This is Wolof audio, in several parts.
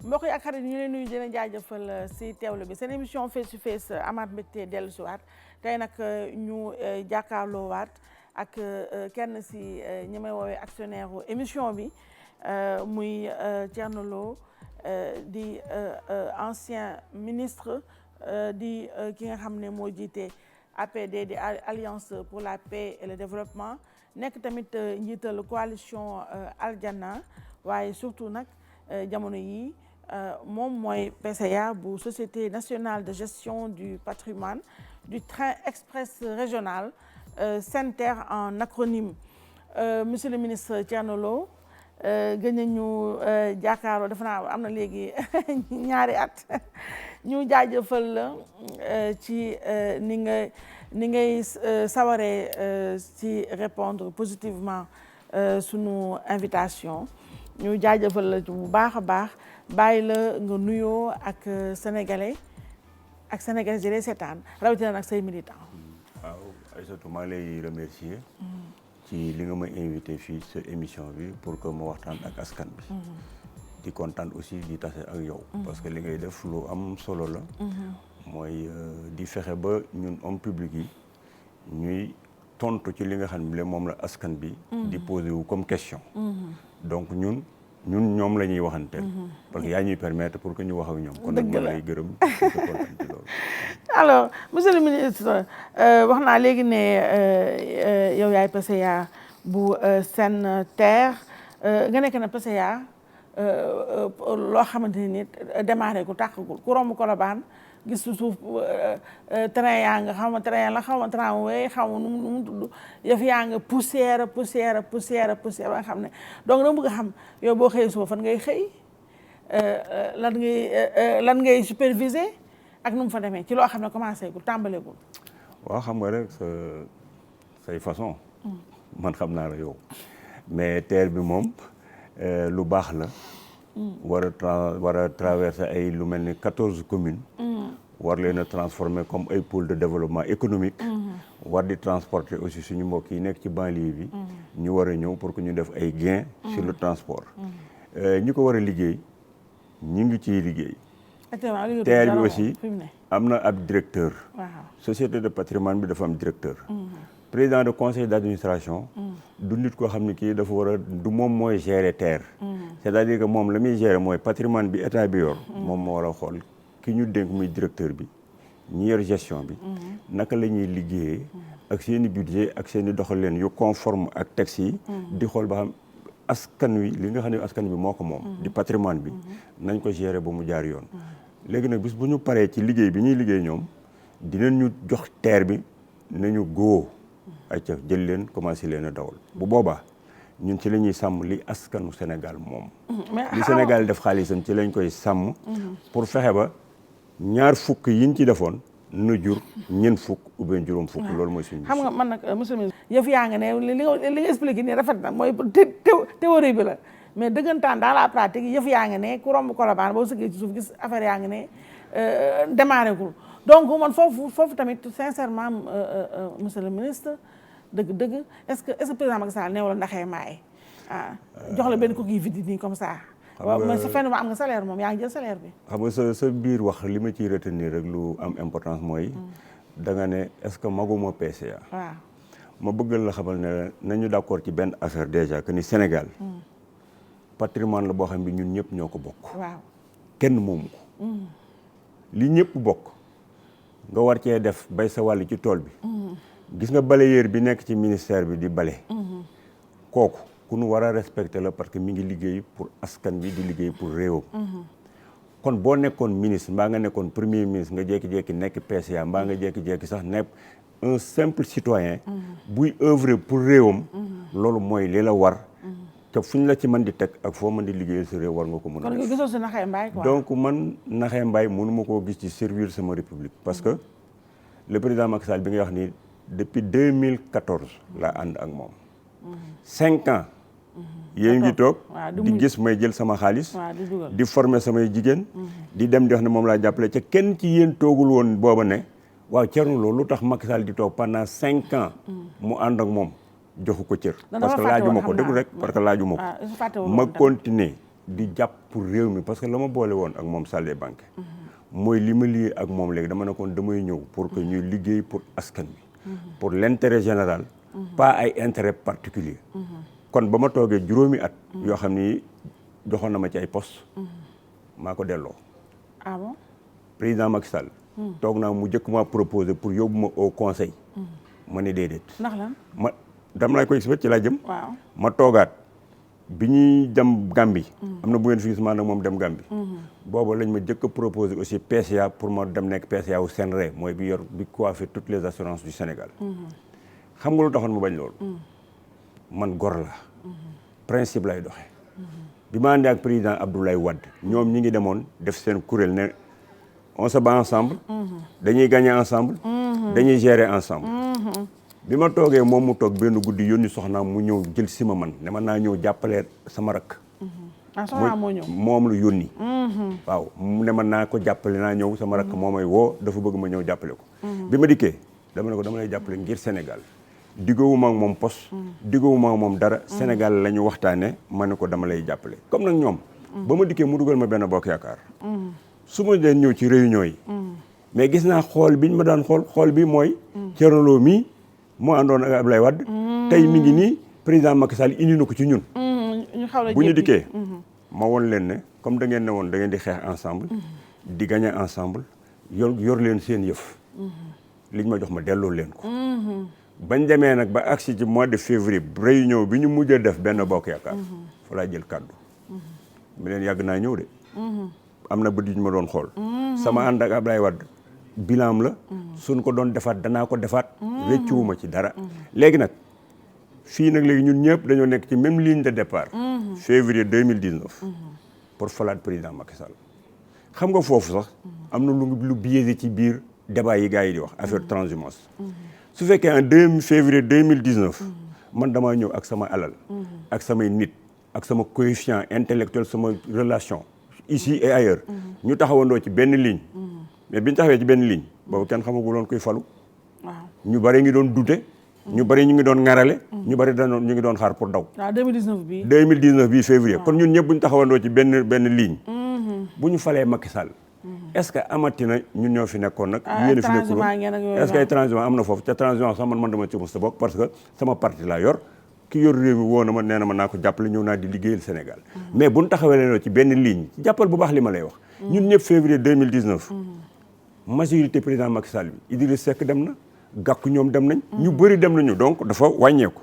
mbokk yi ak xarit ñu leen nuyu dina jaajëfal si teewlu bi seen émission face to face amaat mbégte dellu si waat tey nag ñu jàkkaarloo waat ak kenn si ñi may woowee actionnaire u émission bi muy Thierno Lo di ancien ministre di ki nga xam ne moo jiite APD di Alliance pour la paix et le développement nekk tamit njiital coalition Aljana waaye surtout nag jamono yi moom mooy PCA bu Société nationale de gestion du patrimoine du train express régional SENTER en acronyme monsieur le ministre Thierno Lo gën nañu jàkkaarloo defe naa am na léegi ñaari at ñu jaajëfal la ci ni ngay sawaree ci répondre positivement sunu invitation ñu jaajëfal la bu baax a baax bàyyi la nga nuyoo ak sénégalais ak sénégalais yi lay seetaan rawatina nag say militant. waaw Aïssatou maa lay remercier ci li nga ma invité fii sa émission bi pour que ma waxtaan ak askan bi. di kontaan aussi di tase ak yow. parce que li ngay def lu am solo la. mooy di fexe ba ñun homme public yi ñuy tontu ci li nga xam ne moom la askan bi. di posé wu comme question. donc ñun ñoom la ñuy waxanteel. parce que yaa ñuy permettre pour que ñu wax ak ñoom. kon nag ma lay gërëm di ko kontaan ci loolu. alors monsieur le ministre wax naa léegi ne yow yaay PCA bu SENTER nga nekk na PCA loo xamante ni démarré ku tàqagul ku romb Colobane gis suuf train yaa nga xaw ma train la xaw ma tramway xaw ma nu mu tudd yëf yaa nga poussière ba nga xam ne donc dama bëgg a xam yow boo xëyee suba fan ngay xëy lan ngay superviser ak nu mu fa demee ci loo xam ne commencé gul tàmbaleegul. waaw xam nga rek say façon. man xam naa la yow mais TER bi moom lu baax la. war a traverser ay lu mel ni 14 communes. war leen a transformer comme ay pôle de développement économique. war di transporter aussi suñu mbokk yi nekk ci banlieue bi. ñu war a ñëw pour que ñu def ay gains sur le transport. ñi ko war a liggéey ñu ngi ciy liggéey. TER bi aussi am na ab directeur. société de patrimoine bi dafa am directeur. président de conseil d'administration. du nit koo xam ne kii dafa war a du moom mooy gérer TER. c'est-à-dire que moom la muy gérer mooy patrimoine bi état bi yor. moom moo war a xool ki ñu dénk muy directeur bi ñi yor gestion bi. naka la ñuy liggéeyee. ak seen i budget ak seen i doxalin yu conforme ak textes yi. di xool ba xam askan wi li nga xam ne askan bi moo ko moom. di patrimoine bi nañ ko gérer ba mu jaar yoon. léegi nag bis bu ñu paree ci liggéey bi ñuy liggéey ñoom dinañ ñu jox TER bi nañu góo ayca jël leen commencé leen a dawal bu boobaa ñun ci la ñuy sàmm li askanu Sénégal moom. li Sénégal def xaalisam ci lañ koy sàmm. pour fexe ba ñaar fukk yiñ ci defoon na jur ñeent fukk ou bien juróom fukk. loolu mooy suñu xam nga man nag monsieur le ministre yëf yaa nga ne li nga expliqué nii rafet na mooy théorie bi la. mais dëggantaan dans la pratique yëf yaa ngi ne ku romb Colobane boo sëggee ci suuf gis affaire yaa ngi ne démarré gul donc man foofu tamit sincèrement monsieur le ministre dëgg est-ce que président Macky Sall neew la ndaxee maay jox la benn coquille vide nii comme ça. waaw mais sa fenn ma am nga salaire moom yaa ngi jël salaire bi. xam nga sa biir wax li ma ciy retenir rek lu am importance mooy. da nga ne est-ce que maguma PCA. waaw ma bëggal la xamal ne nañu d'accord ci benn affaire déjà que ni Sénégal. patrimoine la boo xam bi ñun ñëpp ñoo ko bokk. waaw kenn moomu ko. li ñëpp bokk nga war cee def bay sa wàll ci tool bi. gis nga balayeur bi nekk ci ministère bi di bale. kooku ku nu war a respecter la parce que mi ngi liggéey pour askan bi di liggéey pour réewam. kon boo nekkoon ministre mbaa nga nekkoon premier ministre nga jékki-jékki nekk PCA mbaa nga jékki-jékki sax nekk un simple citoyen. buy œuvrer pour réewam. loolu mooy li la war. te fu ñu la ci mën di teg ak foo mën di liggéeyal sa réew war nga ko mën a def. kon gisoo si naxee mbaay quoi. donc man naxee mbaay mënuma koo gis ci servir sama république. parce que le président Macky Sall bi nga wax ni depuis 2014 la ànd ak moom. 5 ans. yéen ngi toog di gis may jël sama xaalis. di former samay jigéen. di dem di wax ne moom laa jàppale ca kenn ci yéen toogul woon booba ne waaw Thierno Lo lu tax Macky Sall di toog pendant 5 ans mu ànd ak moom. joxu ko cër parce que laajuma ko déglu rek parce que laajuma ko ma continuer di jàpp pour réew mi parce que la ma boole woon ak moom Saldé Banque mooy li ma lii ak moom léegi dama ne kon damay ñëw pour que ñuy liggéey pour askan bi pour l'intérêt général pas ay intérêt particulier kon ba ma toogee juróomi at yoo xam ni joxoon na ma ci ay poste maa ko delloo ah bon président Macky Sall toog naa mu jëkk maa proposé pour yóbbu ma au conseil ma ne déedéet ndax lan ma dama lay koy expliqué ci laa jëm waaw ma toogaat bi ñuy dem Gambie am na bu ngeen fi gis maanaam moom dem Gambie boobu lañ ma jëkk a proposé aussi PCA pour ma dem nekk PCA wu Senré mooy bi yor bi coiffé toutes les assurances du Sénégal xam nga lu taxoon mu bañ loolu man gor la principe lay doxee bi ma àndee ak président Abdoulaye Wade ñoom ñi ngi demoon def seen kuréel ne on se bat ensemble dañuy gagner ensemble dañuy gérer ensemble bi ma toogee moom mu toog benn guddi yónni soxnaam mu ñëw jël si ma man ne man naa ñëw jàppale sama rakk soxnaam moo ñëw moom la yónni waaw mu ne man naa ko jàppale naa ñëw sama rakk moo may woo dafa bëgg ma ñëw jàppale ko bi ma dikkee dama ne ko dama lay jàppale ngir Sénégal diggawuma ak moom poste diggawuma ak moom dara Sénégal la ñu waxtaane ma ne ko dama lay jàppale comme nag ñoom ba ma dikkee mu dugal ma benn bokk yaakaar su ma deen ñëw ci réunion yi mais gis naa xool biñ ma daan xool bi mooy Thierno Lo mii moo àndoon ak Abdoulaye Wade tey mi ngi nii président Macky Sall indi na ko ci ñun bu ñu dikkee ma woon leen ne comme da ngeen ne woon da ngeen di xeex ensemble di gagner ensemble yor leen seen yëf liñ ma jox ma delloo leen ko bañ demee nag ba agsi ci mois de février réunion bi ñu mujjee def benn bokk yaakaar fa laa jël kàddu mi leen yàgg naa ñëw de am na bët yu ñu ma doon xool sama ànd ak Abdoulaye Wade bilan la suñ ko doon defaat danaa ko defaat réccuwuma ci dara léegi nag fii nag léegi ñun ñëpp dañoo nekk ci même ligne de départ février 2019 pour falaat président Macky Sall xam nga foofu sax am na lu biaisé ci biir débat yi gars yi di wax affaire transhumance su fekkee en février 2019 man damaa ñëw ak sama alal ak samay nit ak sama coefficient intellectuel sama relation ici et ailleurs ñu taxawandoo ci benn ligne mais bi ñu taxawee ci benn ligne boobu kenn xamaguloon koy falu ñu bari ngi doon dute ñu bari ñu ngi doon ŋarale ñu bari ñu ngi doon xaar pour daw 2019 bii février kon ñun ñëpp bu ñu taxawandoo ci benn ligne bu ñu falee Macky Sall est-ce que amati na ñun ñoo fi nekkoon nag yéen fi nekkul est-ce que ay transhumance am na foofu ca transhumance sax man dama ci mos a bokk parce que sama parti laa yor ki yor réew mi woo na ma nee na ma naa ko jàppale ñëw naa di liggéeyal Sénégal mais bu ñu taxawee leen ci benn ligne jàppal bu baax li ma lay wax ñun ñëpp février 2019 majorité président Macky Sall bi Idriss Seck dem na Gakou ñoom dem nañ ñu bëri dem nañu donc dafa wàññeeku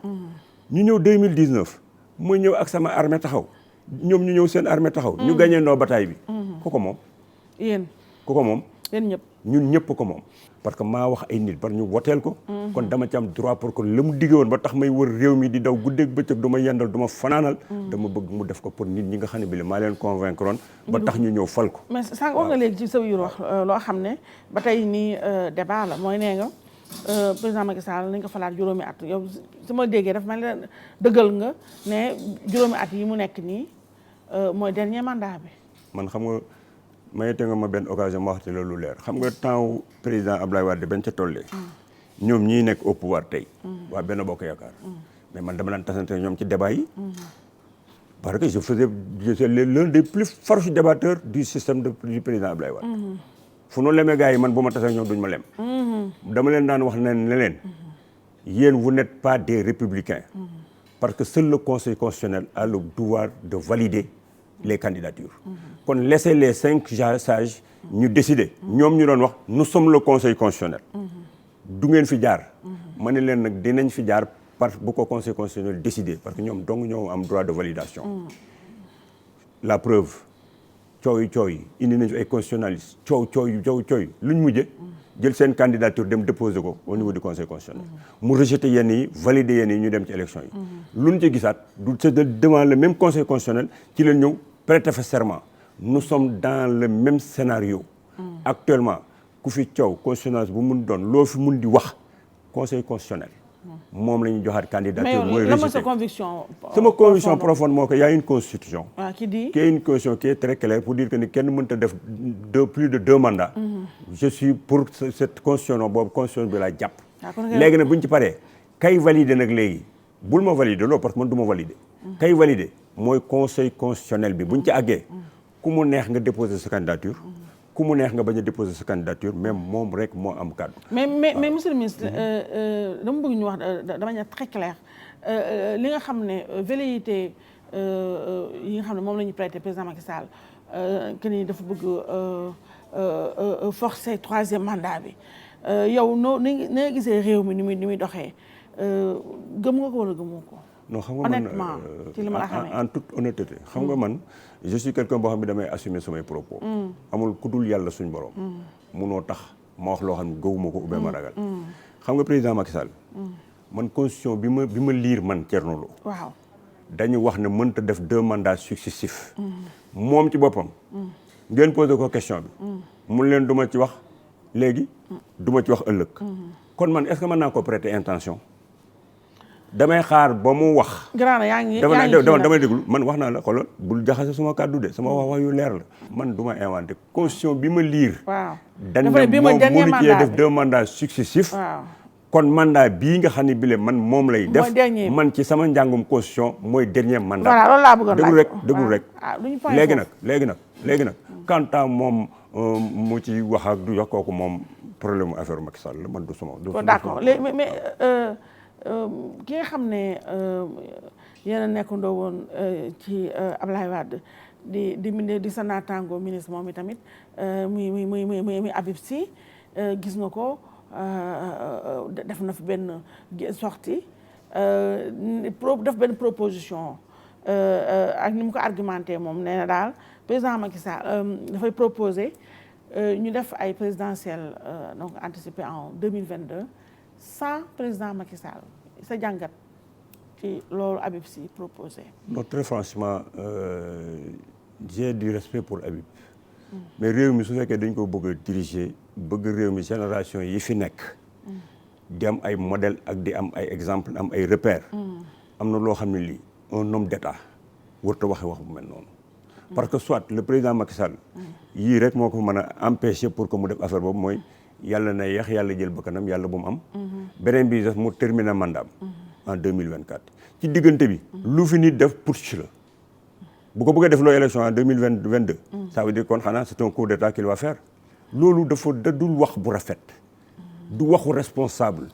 ñu ñëw 2019 mooy ñëw ak sama armée taxaw ñoom ñu ñëw seen armée taxaw ñu gagné ndoo bataille bi ku ko moom yéen ku ko moom yéen ñëpp ñun ñëpp ko moom parce que maa wax ay nit par ñu woteel ko kon dama ci am droit pour que la mu diggee woon ba tax may wër réew mi di daw guddeeg bëccëg du ma yendal du ma fanaanal dama bëgg mu def ko pour nit ñi nga xam ne bi maa leen convaincre woon ba tax ñu ñëw fal ko mais sànq wax nga léegi ci sa biir wax loo xam ne ba tey nii débat la mooy nee nga président Macky Sall nañ ko falaat juróomi at yow su ma déggee daf ma leen dëggal nga ne juróomi at yi mu nekk nii mooy dernier mandat bi man xam nga mayete nga ma benn occasion ma waxte loolu leer xam nga temps président Abdoulaye Wade bañ ca tollee ñoom ñii nekk au pouvoir tey waa Benno Bokk Yaakaar mais man dama daan tasante ñoom ci débat yi parce que je suis l'un des plus farouches débatteurs du système du président Abdoulaye Wade fu nu lemee gars yi man bu ma tasee ñoom duñ ma lem dama leen daan wax ne leen yéen vous n'êtes pas des républicains parce que seul le conseil constitutionnel a le devoir de valider les candidatures kon laissez les 5 sages ñu décider ñoom ñu doon wax nous sommes le conseil constitutionnel du ngeen fi jaar ma ne leen nag dinañ fi jaar parce que bu ko conseil constitutionnel décider parce que ñoom dong ñoo am droit de validation la preuve coow yi indi nañu fi ay constitutionnalistes coow luñ mujje jël seen candidature dem déposer ko au niveau du conseil constitutionnel mu rejeter yenn yi valider yenn yi ñu dem ci élection yi luñ ci gisaat du c'est devant le même conseil constitutionnel ci leen ñëw prêter fa serment nous sommes dans le même scénario actuellement ku fi coow constitutionnaliste bu mun doon loo fi mun di wax conseil constitutionnel moom la ñuy joxaat candidature mooy rejeté sama conviction profonde moo ko y a une constitution qui est une constitution qui est très claire pour dire que ni kenn mënta def plus de 2 mandats je suis pour cette constitution boobu constitution bi laa jàpp léegi nag bu ñu ci paree kay valider nag léegi bul ma valider loolu parce que man du ma valider kay valider mooy conseil constitutionnel bi buñ ci àggee ku mu neex nga déposer sa candidature ku mu neex nga bañ a déposer sa candidature même moom rek moo am kàddu. mais monsieur le ministre dama bëgg ñu wax de manière très claire li nga xam ne velléité yi nga xam ne moom la ñu prêté président Macky Sall que ni dafa bëgg forcer troisième mandat bi yow ni nga gisee réew mi ni muy doxee gëm nga ko wala gëmoo ko. non xam nga honnêtement ci li ma la xamee en toute honnêteté xam nga man je suis quelqu'un boo xam ne damay assumer samay propos. amul ku dul yàlla suñ borom. munoo tax ma wax loo xam ne gëwuma ko oubien ma ragal. xam nga président Macky Sall. man constitution bi ma liir man Thierno Lo. waaw dañu wax ne mënta def 2 mandats successifs. moom ci boppam. ngeen posé ko question bi. mun leen du ma ci wax léegi. du ma ci wax ëllëg. kon man est-ce que mën naa ko prêter intention. damay xaar ba mu wax. grand yaa ngi damay déglu man wax naa la xoolal bul jaxase suma kàddu de sama wax yu leer la man du ma inventé constitution bi ma liir. waaw dañ ne moom mënu cee def 2 mandats successifs. waaw kon mandat bii nga xam ne bile man moom lay def. man ci sama njàngum constitution mooy dernier mandat. voilà loolu laa bëggoon laaj déglu rek léegi nag quant à moom mu ci wax ak du wax kooku moom problème mu affaire Macky Sall la man du sama. d'accord léegi mais ki nga xam ne yéen a nekkandoo woon ci Ablaye Wade di sa naataango ministre moom i tamit muy Habib Sy gis nga ko def na fi benn sortie def benn proposition ak ni mu ko argumenté moom nee na daal président Macky Sall dafay proposer ñu def ay présidentielles donc anticipées en 2022 sans président Macky Sall sa jàngat ci loolu Habib Sy proposé. non très franchement j'ai du respect pour Habib. mais réew mi su fekkee dañ ko bëgg a diriger bëgg réew mi génération yi fi nekk. di am ay modèle ak di am ay exemple am ay repères. am na loo xam ne lii un homme d'État warut a waxe wax bu mel noonu. parce que soit le président Macky Sall. yii rek moo ko mën a empêcher pour que mu def affaire boobu mooy. yàlla na yeex yàlla jël bakkanam yàlla bu mu am. beneen bi def mu terminer mandat en 2024. ci diggante bi. lu fi nit def putsch la. bu ko bëggee def loo élection en 2022. ça veut dire kon xanaa c'est un coup d'état qu'il va faire. loolu dafa dadul wax bu rafet. du waxu responsable.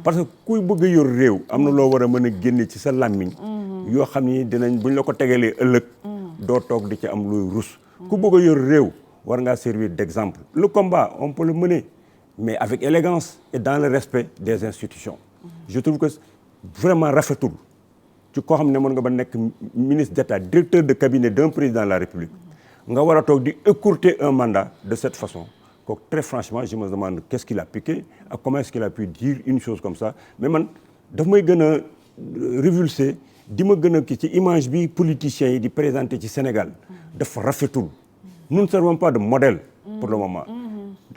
parce que kuy bëgg a yor réew am na loo war a mën a génne ci sa làmmiñ. yoo xam ni dinañ buñ la ko tegalee ëllëg. doo toog di ci am luy rus. ku bëgg a yor réew war ngaa servir d'exemple. le combat on peut le mener. mais avec élégance et dans le respect des institutions. Je trouve que vraiment rafetul ci koo xam ne mën nga ba nekk ministre d'État directeur de cabinet d'un président de la République nga war a toog di écourter un mandat de cette façon kooku très franchement je me demande qu'est-ce qu'il a piqué ak comment est-ce qu'il a pu dire une chose comme ça mais man daf may gën a révulser di ma gën a kii ci image bi politiciens yi di présenter ci Sénégal dafa rafetul nous ne servons pas de modèle pour le moment.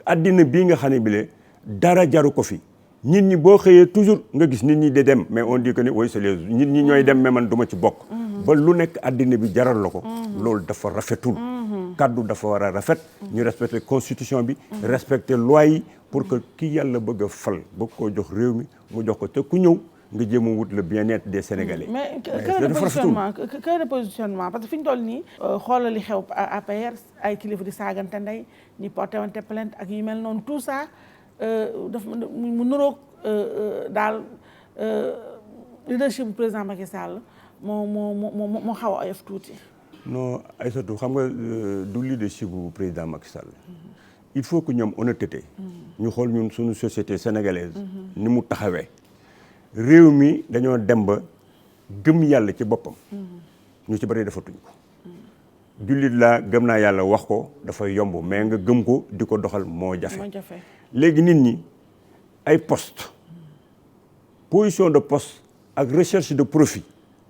addina bii nga xam ne bile dara jaru ko fi nit ñi boo xëyee toujours nga gis nit ñi di dem mais on dit que ni oui c'est les nit ñi ñooy dem mais man du ma ci bokk. ba lu nekk addina bi jaral la ko. loolu dafa rafetul. kaddu dafa war a rafet. ñu respecter constitution bi. respecter loi yi pour que ki yàlla bëgg a fal bëgg koo jox réew mi mu jox ko te ku ñëw nga jéem a wut le bien-être des Sénégalais. mais cœur de positionnement parce que fi ñu toll nii. xoolal li xew APR ay kilifa di saagante ndey ñi porté wante plainte ak yu mel noonu tout ça daf mu nuroog daal leadership bu président Macky Sall moo xaw a oyof tuuti. non Aïssatou xam nga du leadership bu président Macky Sall. il faut que ñoom honnêteté. ñu xool ñun suñu société sénégalaise. ni mu taxawee. réew mi dañoo dem ba gëm yàlla ci boppam. ñu ci bari defatuñ ko. jullit laa gëm naa yàlla wax ko dafay yomb mais nga gëm ko di ko doxal moo jafe. léegi nit ñi ay poste position de poste ak recherche de profit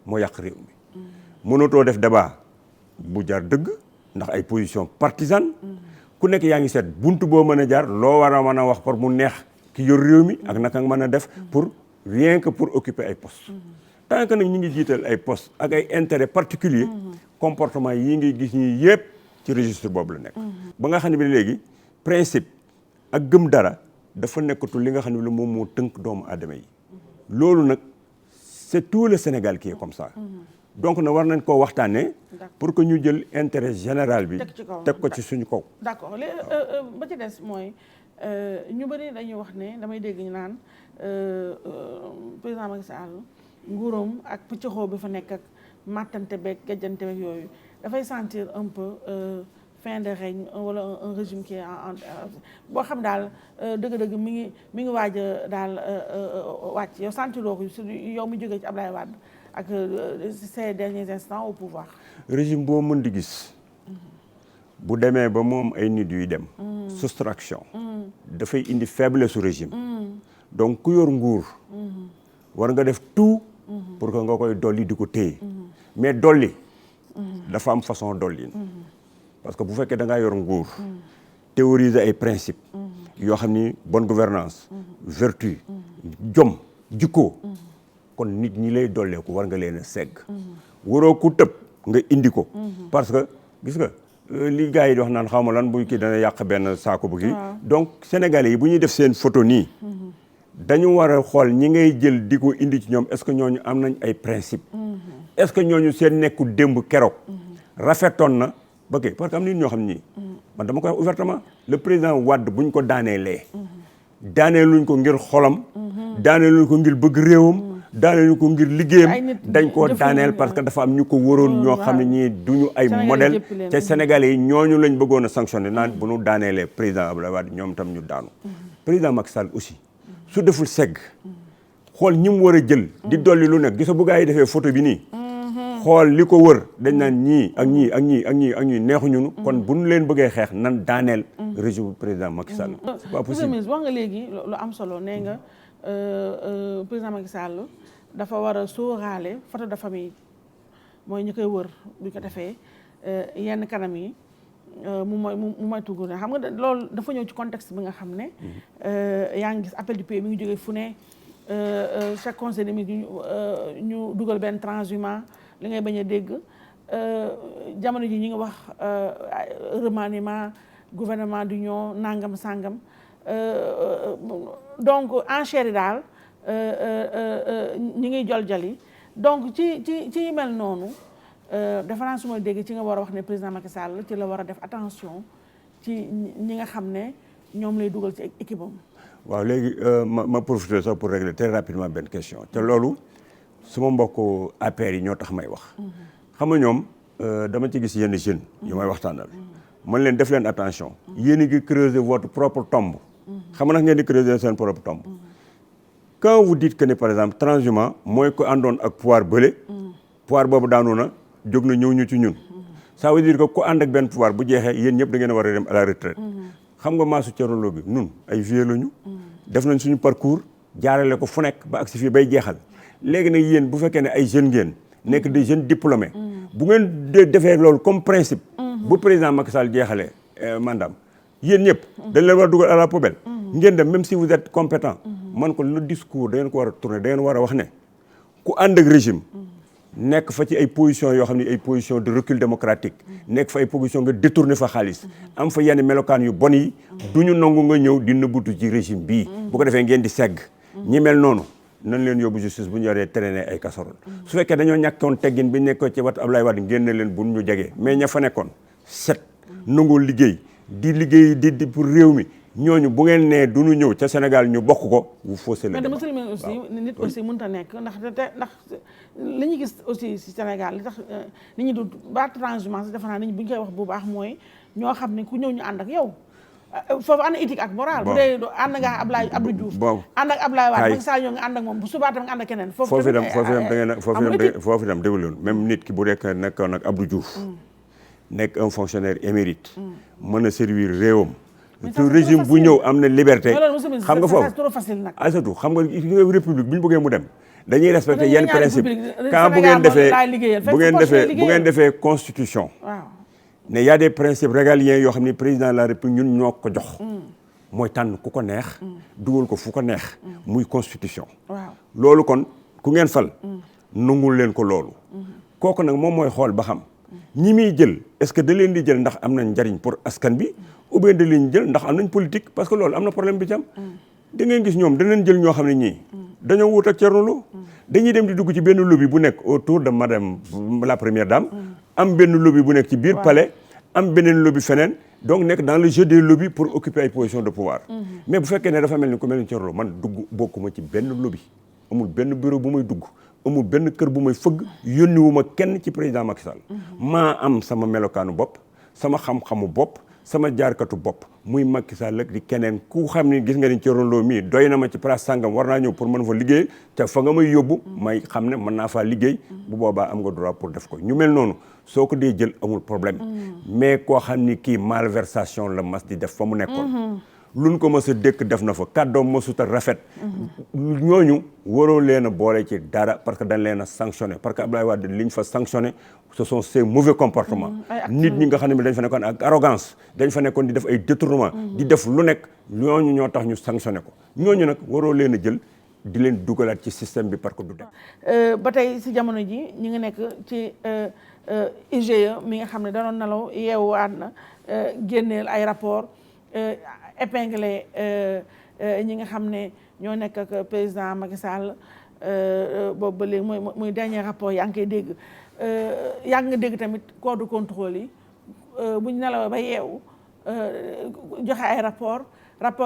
moo yàq réew mi. mënatoo def débat bu jaar dëgg ndax ay position partisane. ku nekk yaa ngi seet buntu boo mën a jaar loo war a mën a wax pour mu neex ki yor réew mi ak naka nga mën a def pour rien que pour occuper ay postes. tant que nag ñu ngi jiital ay postes ak ay intérêts particuliers comportement yi ngi gis ñi yëpp ci registre boobu la nekk. ba nga xam ne bi léegi principe ak gëm dara dafa nekkatul li nga xam ne bi moom moo tënk doomu aadama yi. loolu nag c'est tout le Sénégal qui est comme ça. donc na war nañ koo waxtaanee pour que ñu jël intérêt général bi teg ko ci suñu kaw. d'accord ba ci des mooy ñu bëri dañuy wax ne damay dégg ñu naan président Macky Sall nguuram ak pëccëxoo bi fa nekk ak màttante beeg gajjante beeg yooyu dafay sentir un peu fin de règne wala un régime qui est boo xam daal dëgg-dëgg mi ngi waaj a daal wàcc yow sentiroo ko yow mi jógee ci Ablaye Wade ak ces derniers instants au pouvoir. régime boo mën di gis bu demee ba moom ay nit yuy dem soustraction dafay indi faiblesse su régime donc ku yor nguur war nga def tout pour que nga koy dolli di ko téye mais dolli dafa am façon dolli parce que bu fekkee da ngaa yor nguur théoriser ay principes yoo xam ni bonne gouvernance vertu jom jikko kon nit ñi lay dolleeku war nga leen a segg waroo ku tëb nga indi ko parce que gis nga li gars yi di wax naan xaw ma lan buy kii dana yàq benn saako bu kii donc sénégalais yi bu ñuy def seen photo nii dañu war a xool ñi ngay jël di ko indi ci ñoom est-ce que ñooñu am nañ ay principe est-ce que ñooñu seen nekku démb keroog rafetoon na ba kii parce que am nit ñoo xam ni man dama koy wax ouvertement le président Wade buñ ko daaneelee daaneeluñ ko ngir xolam daaneeluñ ko ngir bëgg réewam daaneeluñ ko ngir liggéeyam dañ koo daaneel parce que dafa am ñu ko waroon ñoo xam ne ñii duñu ay modèle te sénégalais yi ñooñu lañ bëggoon a sanctionné naan bu ñu daaneelee président Abdoulaye Wade ñoom tam ñu daanu président Macky Sall aussi su deful segg xool ñi mu war a jël di dolli lu nekk gisa bu gaa yi defee photo bi nii xool li ko wër dañ naan ñii ak ñii ak ñii ak ñii ak ñii neexuñu kon bu ñu leen bëggee xeex nan daaneel régime président Macky Sall c'est pas possible. Monsieur le ministre wax nga léegi lu am solo nee nga président Macky Sall dafa war a sóoraale photo de famille mooy ñu koy wër bu ko defee yenn kanam yi mu mooy tugg ne xam nga loolu dafa ñëw ci contexte bi nga xam ne yaa ngi gis appel du pays mi ngi jógee fu ne chaque conseil des ministres ñu dugal benn transhumant li ngay bañ a dégg jamono ji ñi ngi wax remaniement gouvernement d'union nangam sangam donc enchère yi daal ñi ngi jol-jali donc ci mel noonu defe naa su ma dégg ci nga war a wax ne président Macky Sall ci la war a def attention ci ñi nga xam ne ñoom lay dugal ci équipe am. waaw léegi ma profité sax pour régler très rapidement benn question te loolu suma mbokk APR yi ñoo tax may wax xam nga ñoom dama ci gis yenn jeunes yu may waxtaanal man leen def leen attention yéen a ngi creuser votre propre tombe xam nga nag ngeen di creuser seen propre tombe quand vous dites que ne par exemple transhumant mooy ko àndoon ak pouvoir bële pouvoir boobu daanu na jóg na ñëw ñu ci ñun ça veut dire que ku ànd ak benn pouvoir bu jeexee yéen ñëpp da ngeen a war a dem à la retraite xam nga maasu Thierno bi nun ay vieux lañu def nañ suñu parcours jaarale ko fu nekk ba agsi fii bay jeexal léegi nag yéen bu fekkee ne ay jeunes ngeen nekk des jeunes diplômés bu ngeen defee loolu comme principe bu président Macky Sall jeexalee mandaam yéen ñëpp dañ leen war a dugal à la poubelle ngeen dem même si vous êtes compétent man ko le discours da ngeen ko war a tourner da ngeen war a wax ne ku ànd ak régime nekk fa ci ay position yoo xam ne ay position de recul démocratique nekk fa ay position nga détourner fa xaalis am fa yenn melokaan yu bon yi du ñu nangu nga ñëw di nëbbutu ci régime bii bu ko defee ngeen di segg ñi mel noonu nan leen yóbbu justice bu ñu yoree traîner ay casserole su fekkee dañoo ñàkkoon teggin bi nekkoon ci watu Ablaye Wade génne leen bu ñu jegee mais ña fa nekkoon set nangoo liggéey di liggéey di pour réew mi ñooñu bu ngeen nee du ñu ñëw ca Sénégal ñu bokk ko vous faussez le débat. mais dama aussi nit aussi mënut a nekk ndax li ñu gis aussi si Sénégal li tax nit ñi du ba transhumance defe naa nit ñi bu ñu koy wax bu baax mooy ñoo xam ne ku ñëw ñu ànd ak yow foofu ànd éthique ak morale. bu dee ànd nga Abdou Diouf. ànd ak Ablaye Wade Macky Sall ñoo nga ànd ak moom bu subaa tam nga ànd ak keneen. foofu itam déglu même nit ki bu nekkoon ak Abdou Diouf. nekk un fonctionnaire émérite. mën a servir réewam. te régime bu ñëw am na liberté. xam nga foofu surtout xam nga république bu ñu bëggee mu dem. dañuy respecter yenn principe quand bu ngeen defee constitution. ne y a des principes régaliens yoo xam ne président de la république ñun ñoo ko jox. mooy tànn ku ko neex. dugal ko fu ko neex. muy constitution. loolu kon ku ngeen fal. nangul leen ko loolu. kooku nag moom mooy xool ba xam. ñi muy jël est-ce que da leen di jël ndax am nañ njariñ pour askan bi. ou bien da leen jël ndax am nañ politique parce que loolu am na problème bi ci am. da ngeen gis ñoom danañ jël ñoo xam ne ñii. dañoo wut ak Thierno Lo dañuy dem di dugg ci benn lobby bu nekk autour de madame la première dame am benn lobby bu nekk ci biir palais am beneen lobby feneen donc nekk dans le jeu des lobbies pour occuper ay positions de pouvoir mais bu fekkee ne dafa mel ni ku mel ni Thierno Lo man bokkuma ci benn lobby amul benn bureau bu may dugg amul benn kër bu may fëgg yónniwuma kenn ci président Macky Sall maa am sama melokaanu bopp sama xam-xamu bopp sama jaarkatu bopp muy Macky Sall ak di keneen ku xam ni gis nga ni Thierno Lo mii doy na ma ci place sangam war naa ñëw pour mën fa liggéey te fa nga may yóbbu may xam ne mën naa faa liggéey bu boobaa am nga droit pour def ko ñu mel noonu soo ko dee jël amul problème mais koo xam ni kii malversation la mas di def fa mu nekkoon luñ ko mës a dëkk def na fa kàddoom mësut a rafet ñooñu waroo leen a boole ci dara parce que dañ leen a sanctionné parce que Abdoulaye Wade li ñu fa sanctionné ce sont ces mauvais comportements nit ñi nga xam ne dañ fa nekkoon ak arrogance dañ fa nekkoon di def ay détournement di def lu nekk ñooñu ñoo tax ñu sanctionné ko ñooñu nag waroo leen a jël di leen dugalaat ci système bi parce que du dem ba tey si jamono ji ñu ngi nekk ci IGE mi nga xam ne danoon nelaw yeewaat na génneel ay rapport épinglé ñi nga xam ne ñoo nekk ak président Macky Sall boobu ba léegi muy dernier rapport yaa ngi koy dégg yaa ngi dégg tamit corps de contrôle yi bu ñu nelawee ba yeewu joxe ay rapport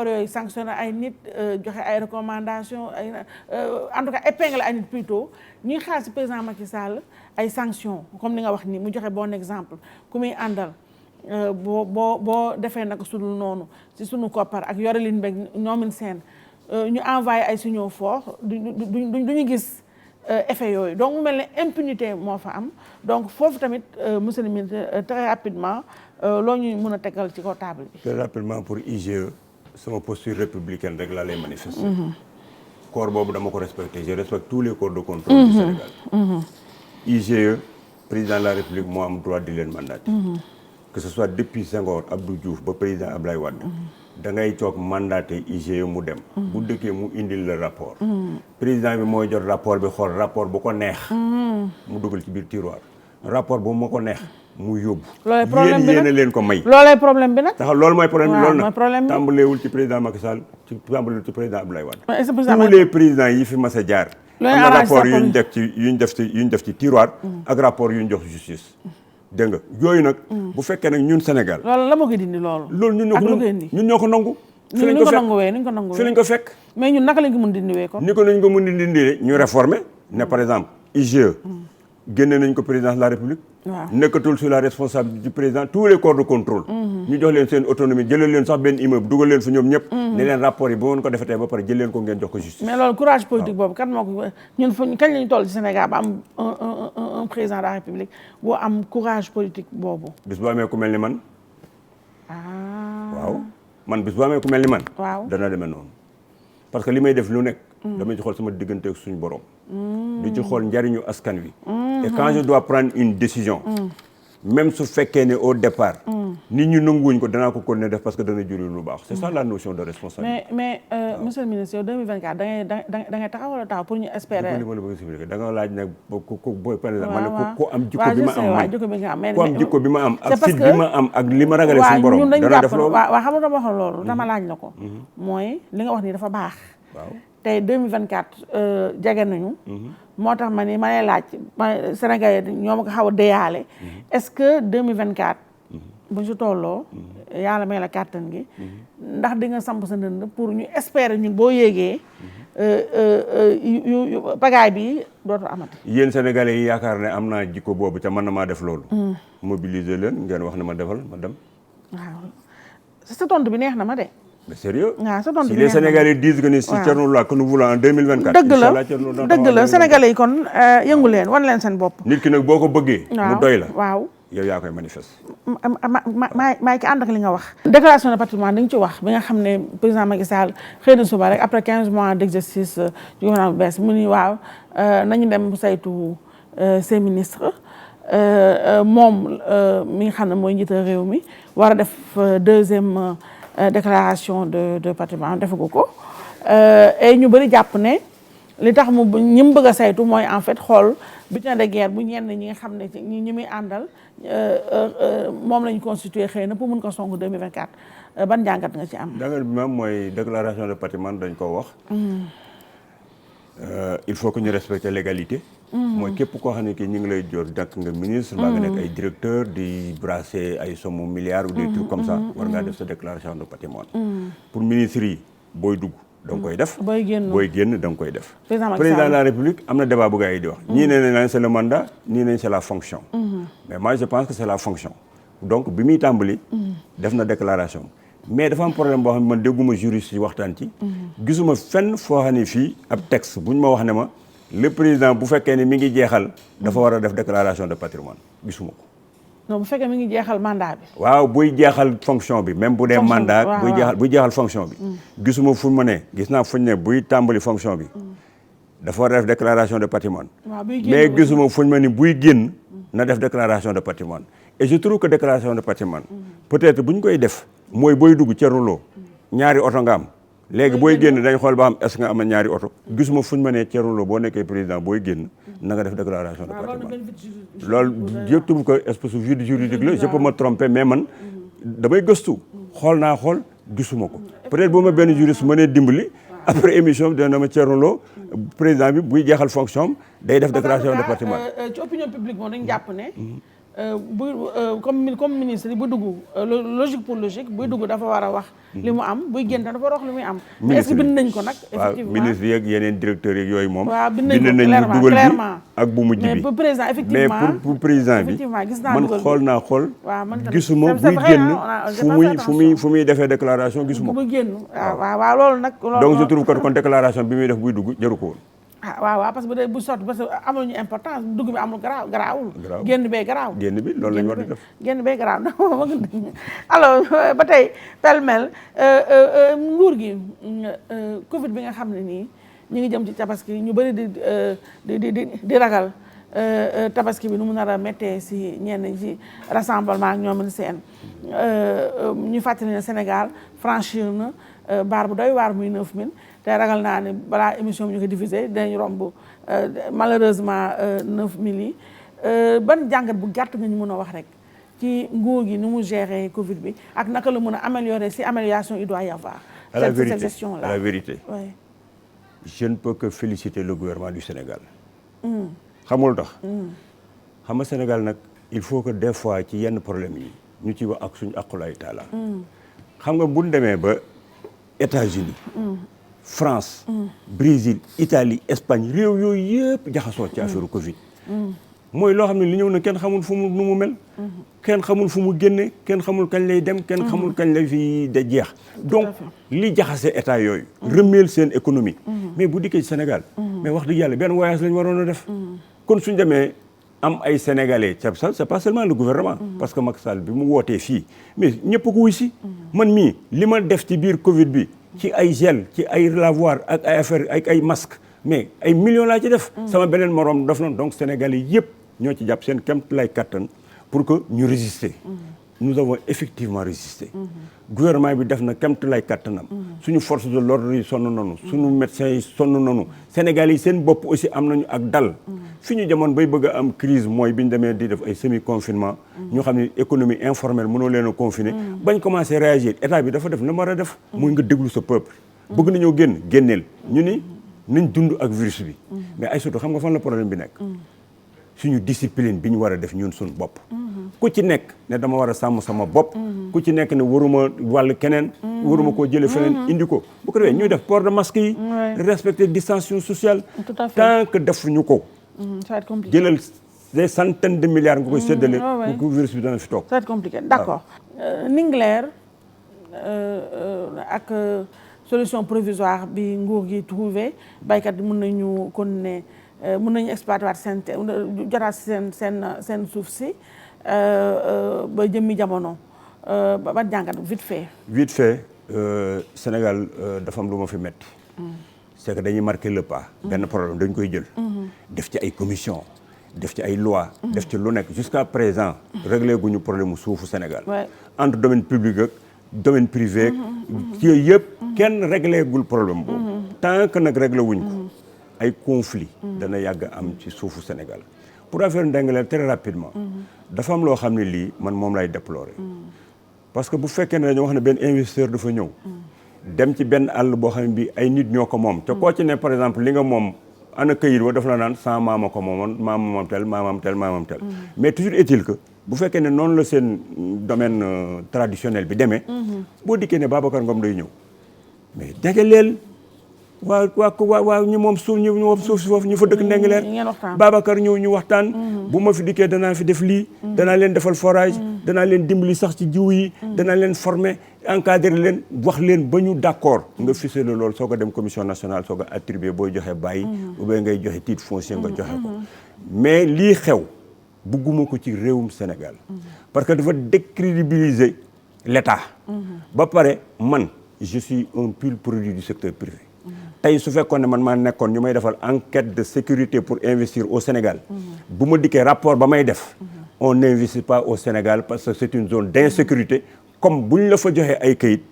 yooyu sanctionné ay nit joxe ay recommandation ay en tout cas épinglé ay nit plutôt ñuy xaar si président Macky Sall ay sanctions comme ni nga wax ni mu joxe bon exemple ku muy àndal boo defee naka sudul noonu ci sunu koppar ak yorelin beeg ñoomin seen ñu envoyé ay signaux forts duñu gis effet yooyu donc mu mel ne impunité moo fa am donc foofu tamit monsieur le ministre très rapidement loo ñu mën a tegal ci kaw table bi. Très rapidement pour IGE sama posture républicaine rek laa lay manifester. corps boobu dama ko respecté je respecte tous les corps de contrôle du Sénégal. IGE président de la République moo am droit di leen mandaté. que ce soit depuis Senghor Abdou Diouf ba président Ablaye Wade da ngay toog mandaté IGE mu dem bu dëkkee mu indil le rapport président bi mooy jot rapport bi xool rapport bu ko neex mu dugal ci biir tiroir rapport bu ma ko neex mu yóbbu yéen leen ko may loolay problème bi nag tax loolu mooy problème bi loolu nag tàmbaleewul ci président Macky Sall tàmbaleewul ci président Ablaye Wade tous les présidents yi fi mas a jaar am na rapport yuñ def ci tiroir ak rapport yuñ jox justice dégg nga yooyu nag bu fekkee nag ñun Sénégal loolu la ma koy dindi loolu ñun ñoo ko nangu fi lañ ko fekk mais ñun naka lañ ko mën dindiwee kon ni ko nañ ko mën di dindee ñu réformer ne par exemple IGE génne nañ ko président de la République nekkatul sur la responsabilité du président tous les corps de contrôle ñu jox leen seen autonomie jëlee leen sax benn immeuble dugal leen fa ñoom ñëpp ne leen rapport yi ba ngeen ko defetee ba pare jël leen ko ngeen jox ko justice mais loolu courage politique boobu kan moo ko ñun fa kañ lañu toll ci Sénégal ba am un président de la République boo am courage politique boobu bis bu amee ku mel ni man waaw man bis bu amee ku mel ni man dana demee noonu parce que li may def lu nekk dama ci xool sama diggante ak suñu borom di ci xool njariñu askan wi et quand je dois prendre une décision même su fekkee ne au départ nit ñi nanguwuñ ko danaa ko continuer def parce que dana juri lu baax c'est ça la notion de responsabilité mais monsieur le ministre yow 2024 da ngay taxaw wala taxaw pour ñu espérer li ma la bëgg expliquer da nga laaj nag par exemple man ne ko am jikko bi ma am ko am jikko bi ma am ak fit bi ma am ak li ma ragale suñu borom dana def loolu waaw xam nga dama wax loolu dama laaj la ko mooy li nga wax nii dafa baax tey 2024 jege nañu moo tax ma lay laaj Sénégal ñoo ma ko xaw a déyaale est-ce que 2024 bu ñu tolloo yàlla may la kàttan gi ndax di nga samp sa ndënd pour ñu espérer ñun boo yéegee pagaay bi dootul amati. yéen sénégalais yi yaakaar ne am naa jikko boobu te mën na maa def loolu mobiliser leen ngeen wax ne ma defal ma dem waaw sa tontu bi neex na ma de. Mais sérieux? Si les Sénégalais disent que c'est Thierno Lo que nous voulons en 2024. dëgg la Sénégalais yi kon yëngu leen wan leen seen bopp. nit ki nag boo ko bëggee. mu doy la waaw yow yaa koy manifeste. maa ki ànd ak li nga wax. déclaration de patrimoine dañ ci wax bi nga xam ne président Macky Sall xëy na suba rek après 15 mois d'exercice du gouvernement bu bees mu ni waaw nañu dem saytu ces ministres. moom mi nga xam ne mooy njiital réew mi war a def deuxième déclaration de patrimoine defagu ko et ñu bëri jàpp ne li tax mu ñi mu bëgg a saytu mooy en fait xool butin de guerre bu ñenn ñi nga xam ne ñi muy àndal moom lañu constitué xëy na pour mun ko song 2024 ban jàngat nga ci am. jàngat bi moom mooy déclaration de patrimoine dañ ko wax il faut que ñu respecter l'égalité. mooy képp koo xam ne kii ñu ngi lay jor dakk nga ministre mbaa nga nekk ay directeur di brasser ay somme milliards ou des trucs comme ça war ngaa def sa déclaration de patrimoine pour ministre yi booy dugg da nga koy def booy génn da nga koy def président de la république am na débat bu gars yi di wax ñii ne nañ c'est le mandat ñii nañ c'est la fonction mais moi je pense que c'est la fonction donc bi muy tàmbali def na déclaration mais dafa am problème boo xam ne man dégguma juriste yi waxtaan ci gisuma fenn foo xam ne fii ab texte bu ñu ma wax ne ma le président bu fekkee ne mi ngi jeexal dafa war a def déclaration de patrimoine gisuma ko. non bu fekkee mi ngi jeexal mandat bi. waaw buy jeexal fonction bi même bu dee mandat buy jeexal fonction bi. gisuma fu mu ne gis naa fu ñu ne buy tàmbali fonction bi dafa war a def déclaration de patrimoine. mais gisuma fu ñu ma ni buy génn na def déclaration de patrimoine et je trouve que déclaration de patrimoine peut-être bu ñu koy def mooy booy dugg ca rouleau ñaari oto nga am. léegi booy génn dañ xool ba xam est-ce que nga am ñaari oto gisuma fuñ ma nee ceeruloo boo nekkee président booy génn na nga def déclaration de patrimoine loolu je trouve que espèce de vide juridique la je peux me tromper mais man damay gëstu xool naa xool gisuma ko peut-être boo ma benn juriste mënee dimbali après émission bi dina ma ceeruloo président bi buy jeexal fonction day def déclaration de patrimoine ci opinion publique moom dañ jàpp ne comme ministre yi bu dugg logique pour logique buy dugg dafa war a wax li mu am buy génn dafa war a wax li muy am. mais est-ce que bind nañ ko nag. effectivement waaw ministre yeeg yeneen directeurs yeeg yooyu moom. waaw bind nañ ko clairement ak bu mujj bi mais pour président effectivement mais pour président bi gis naa man xool naa xool. waaw man gisuma buy génn fu muy defee déclaration gisuma ko. bu génn waaw loolu nag. donc je trouve que kon déclaration bi muy def buy dugg jaru ko woon. waaw parce que bu sotti parce que amul ñu importance dugg bi amul garaawul génn bee garaaw génn bi loolu lañu war a def génn bee garaaw alors ba tey pêle-mêle nguur gi Covid bi nga xam ne nii ñu ngi jëm ci tabaski ñu bëri di ragal tabaski bi nu mu nar a méttee si ñenn ci rassemblement ak ñoom seen ñu fàttali ne Sénégal franchir na baar bu doy waar muy 9000 te ragal naa ne balaa émission bi ñu ko diffusé dinañ romb malheureusement 9000 yi ban jàngat bu gàtt nga ñu mën a wax rek ci nguur gi ni mu gérer Covid bi ak naka la mën a améliorer si amélioration il doit y avoir. à la vérité cette gestion là à la vérité. oui. je ne peux que féliciter le gouvernement du Sénégal. xamul tax. xam nga Sénégal nag il faut que des fois ci yenn problème yi ñu ci wax ak suñu aqulaay taala. xam nga bu ñu demee ba États-Unis France Brésil Italie Espagne réew yooyu yëpp jaxasoo ci affaire Covid mooy loo xam ne li ñëw na kenn xamul fu mu nu mu mel kenn xamul fu mu génne kenn xamul kañ lay dem kenn xamul kañ lay fi da jeex donc li jaxase état yooyu remeel seen économie mais bu dikkee ci Sénégal mais wax dëgg yàlla benn voyage lañ waroon a def kon suñ demee am ay sénégalais c'est pas seulement le gouvernement parce que Macky Sall bi mu wootee fii mais ñëpp ko wuy si man mii li ma def ci biir Covid bi ci ay gel ci ay lavoir ak ay affaire ak ay masque mais ay millions laa ci def sama beneen moroom def noonu donc sénégalais yëpp ñoo ci jàpp seen kemt lay kattan pour que ñu résister nous avons effectivement résisté gouvernement bi def na kemt lay kattanam suñu force de l'ordre yi sonn nañu suñu médecins yi sonn nañu sénégalais yi seen bopp aussi am nañu ak dal fi ñu jamoon bay bëgg a am crise mooy bi ñu demee di def ay semi confinement ñoo xam ne économie informelle mënoo leen a confiner bañ commencé réagir état bi dafa def na war a def muy nga déglu sa peuple bëgg nañoo génneel ñu ni nañ dund ak virus bi mais ay surtout xam nga fan la problème bi nekk suñu discipline bi ñu war a def ñun suñu bopp ku ci nekk ne dama war a sàmm sama bopp ku ci nekk ne waruma wàll keneen waruma koo jële feneen indi ko bu ko defee ñuy def port de masque yi respecter distanciation sociale tant que defuñu ko ça va être compliqué jëlal des centaines de milliards nga koy séddale pour que virus bi dana fi toog ça va être compliqué d'accord Ndingler ak solution provisoire bi nguur gi trouvé baykat yi mën nañu continuer mën nañu exploiter waat seen jotaat seen suuf si ba jëmmi jamono ba jàngat vite fait Sénégal dafa am lu ma fi metti c'est que dañuy marquer le pas benn problème dañ koy jël def ci ay commission def ci ay loi def ci lu nekk jusqu'à présent réglé guñu problème mu suufu Sénégal entre domaine public ak domaine privé ci yooyu yëpp kenn réglé gul problème boobu tant que nag réglé wuñ ko ay conflit dana yàgg am ci suufu Sénégal pour affaire Ndingler très rapidement dafa am loo xam ne lii man moom lay déplorer parce que bu fekkee ne dañoo wax ne benn investisseur dafa ñëw dem ci benn àll boo xam ne bi ay nit ñoo ko moom te koo ci ne par exemple li nga moom ana këyit wa daf la naan sans maama ko moomoon maamam tel maamam tel maamam tel mais toujours est-il que bu fekkee ne noonu la seen domaine traditionnel bi demee boo dikkee ne Babacar Ngom day ñëw mais dajaleel waa ñu moom suuf ñu moom suuf si foofu ñu fa dëkk ndeng leen Babacar ñëw ñu waxtaan bu ma fi dikkee danaa fi def lii danaa leen defal forage danaa leen dimbali sax ci jiw yi danaa leen former encadrer leen wax leen ba ñu d'accord nga ficelé loolu soo ko dem commission nationale soo ko attribué booy joxe bàyyi ou bien ngay joxe titre foncier nga joxe ko mais lii xew bugguma ko ci réewum Sénégal parce que dafa décrédibiliser l'État ba pare man je suis un pur produit du secteur privé tey su fekkoon ne man maa nekkoon ñu may defal enquête de sécurité pour investir au Sénégal bu ma dikkee rapport ba may def on n'investit pas au Sénégal parce que c'est une zone d'insécurité comme buñ la fa joxee ay kayit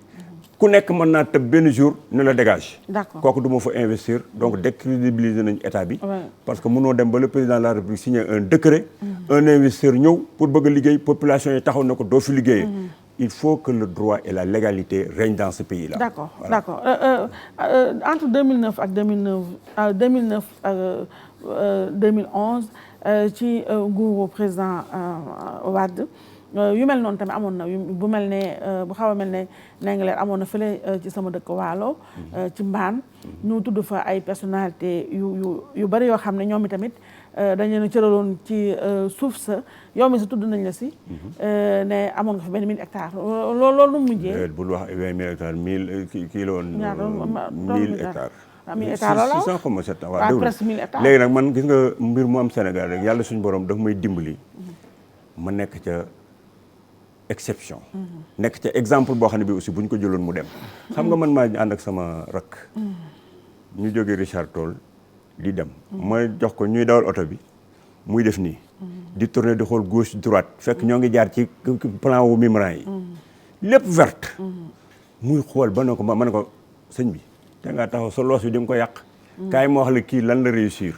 ku nekk mën naa tëb benn jour ne la dégage kooku du ma fa investir donc décrédibiliser nañu état bi parce que mënoo dem ba le président de la République signer un décret un investisseur ñëw pour bëgg a liggéey population yi taxaw na ko doo fi liggéeyee il faut que le droit et la légalité règnent dans ce pays-là. D'accord, voilà. D'accord. Entre 2009 ak 2009 ak 2011 ci nguuru président Wade yu mel noonu tamit amoon na bu mel ne bu xaw a mel ne Ndingler amoon na fële ci sama dëkk Waalo ci Mbaan ñu tudd fa ay personnalité yu bari yoo xam ne ñoom tamit dañ leen a cëraloon ci suuf sa yow mi sa tudd nañ la si ne amoon nga fa benn 1000 hectares loolu nu mu mujjee bul wax 20 000 hectares 1000 kii la woon 1000 hectares 1000 hectares la 600,7 waaw presque 1000 hectares léegi nag man gis nga mbir mu am Sénégal rek yàlla suñu borom daf may dimbali ma nekk ca exception nekk ca exemple boo xam ne bi aussi bu ñu ko jëloon mu dem xam nga man maa ànd ak sama rakk ñu jógee Richard Toll di dem ma jox ko ñuy dawal oto bi muy def nii di tourner di xool gauche droite fekk ñoo ngi jaar ci plan wu Mimran yi lépp verte muy xool ba ne ko ma ne ko sëñ bi te ngaa taxaw sa loos bi di nga ko yàq kaay ma wax la kii lan la réussir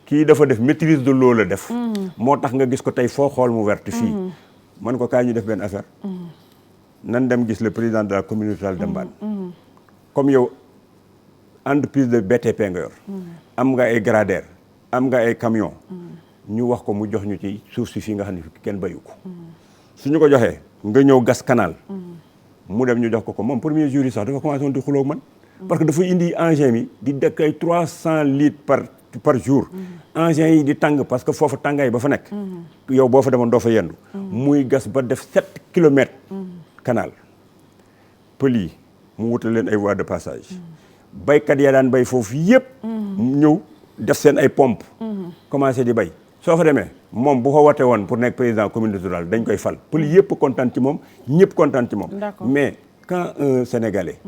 kii dafa def maîtrise de l'eau la def moo tax nga gis ko tey foo xool mu verte fii man ko kaay ñu def benn affaire nan dem gis le président de la communauté rurale de Mbane comme yow entreprise de BTP nga yor am nga ay gradaire am nga ay camion ñu wax ko mu jox ñu ci suuf si fii nga xam ne kenn bayu ko suñu ko joxee nga ñëw gas canal mu dem ñu jox ko moom premier jour yi sax dafa commencé woon di xuloo man parce que dafa indi engin mi di dëkk ay 300 litres par jour engins yi di tàng parce que foofu tàngaay ba fa nekk yow boo fa demoon doo fa yendu muy gas ba def 7 kilomètres canal pël yi mu wutal leen ay voies de passage baykat yaa daan bay foofu yëpp ñëw def seen ay pompe commencé di bay soo fa demee moom bu ko wote woon pour nekk président communauté rurale dañ koy fal pël yëpp kontaan ci moom ñëpp kontaan ci moom mais quand un Sénégalais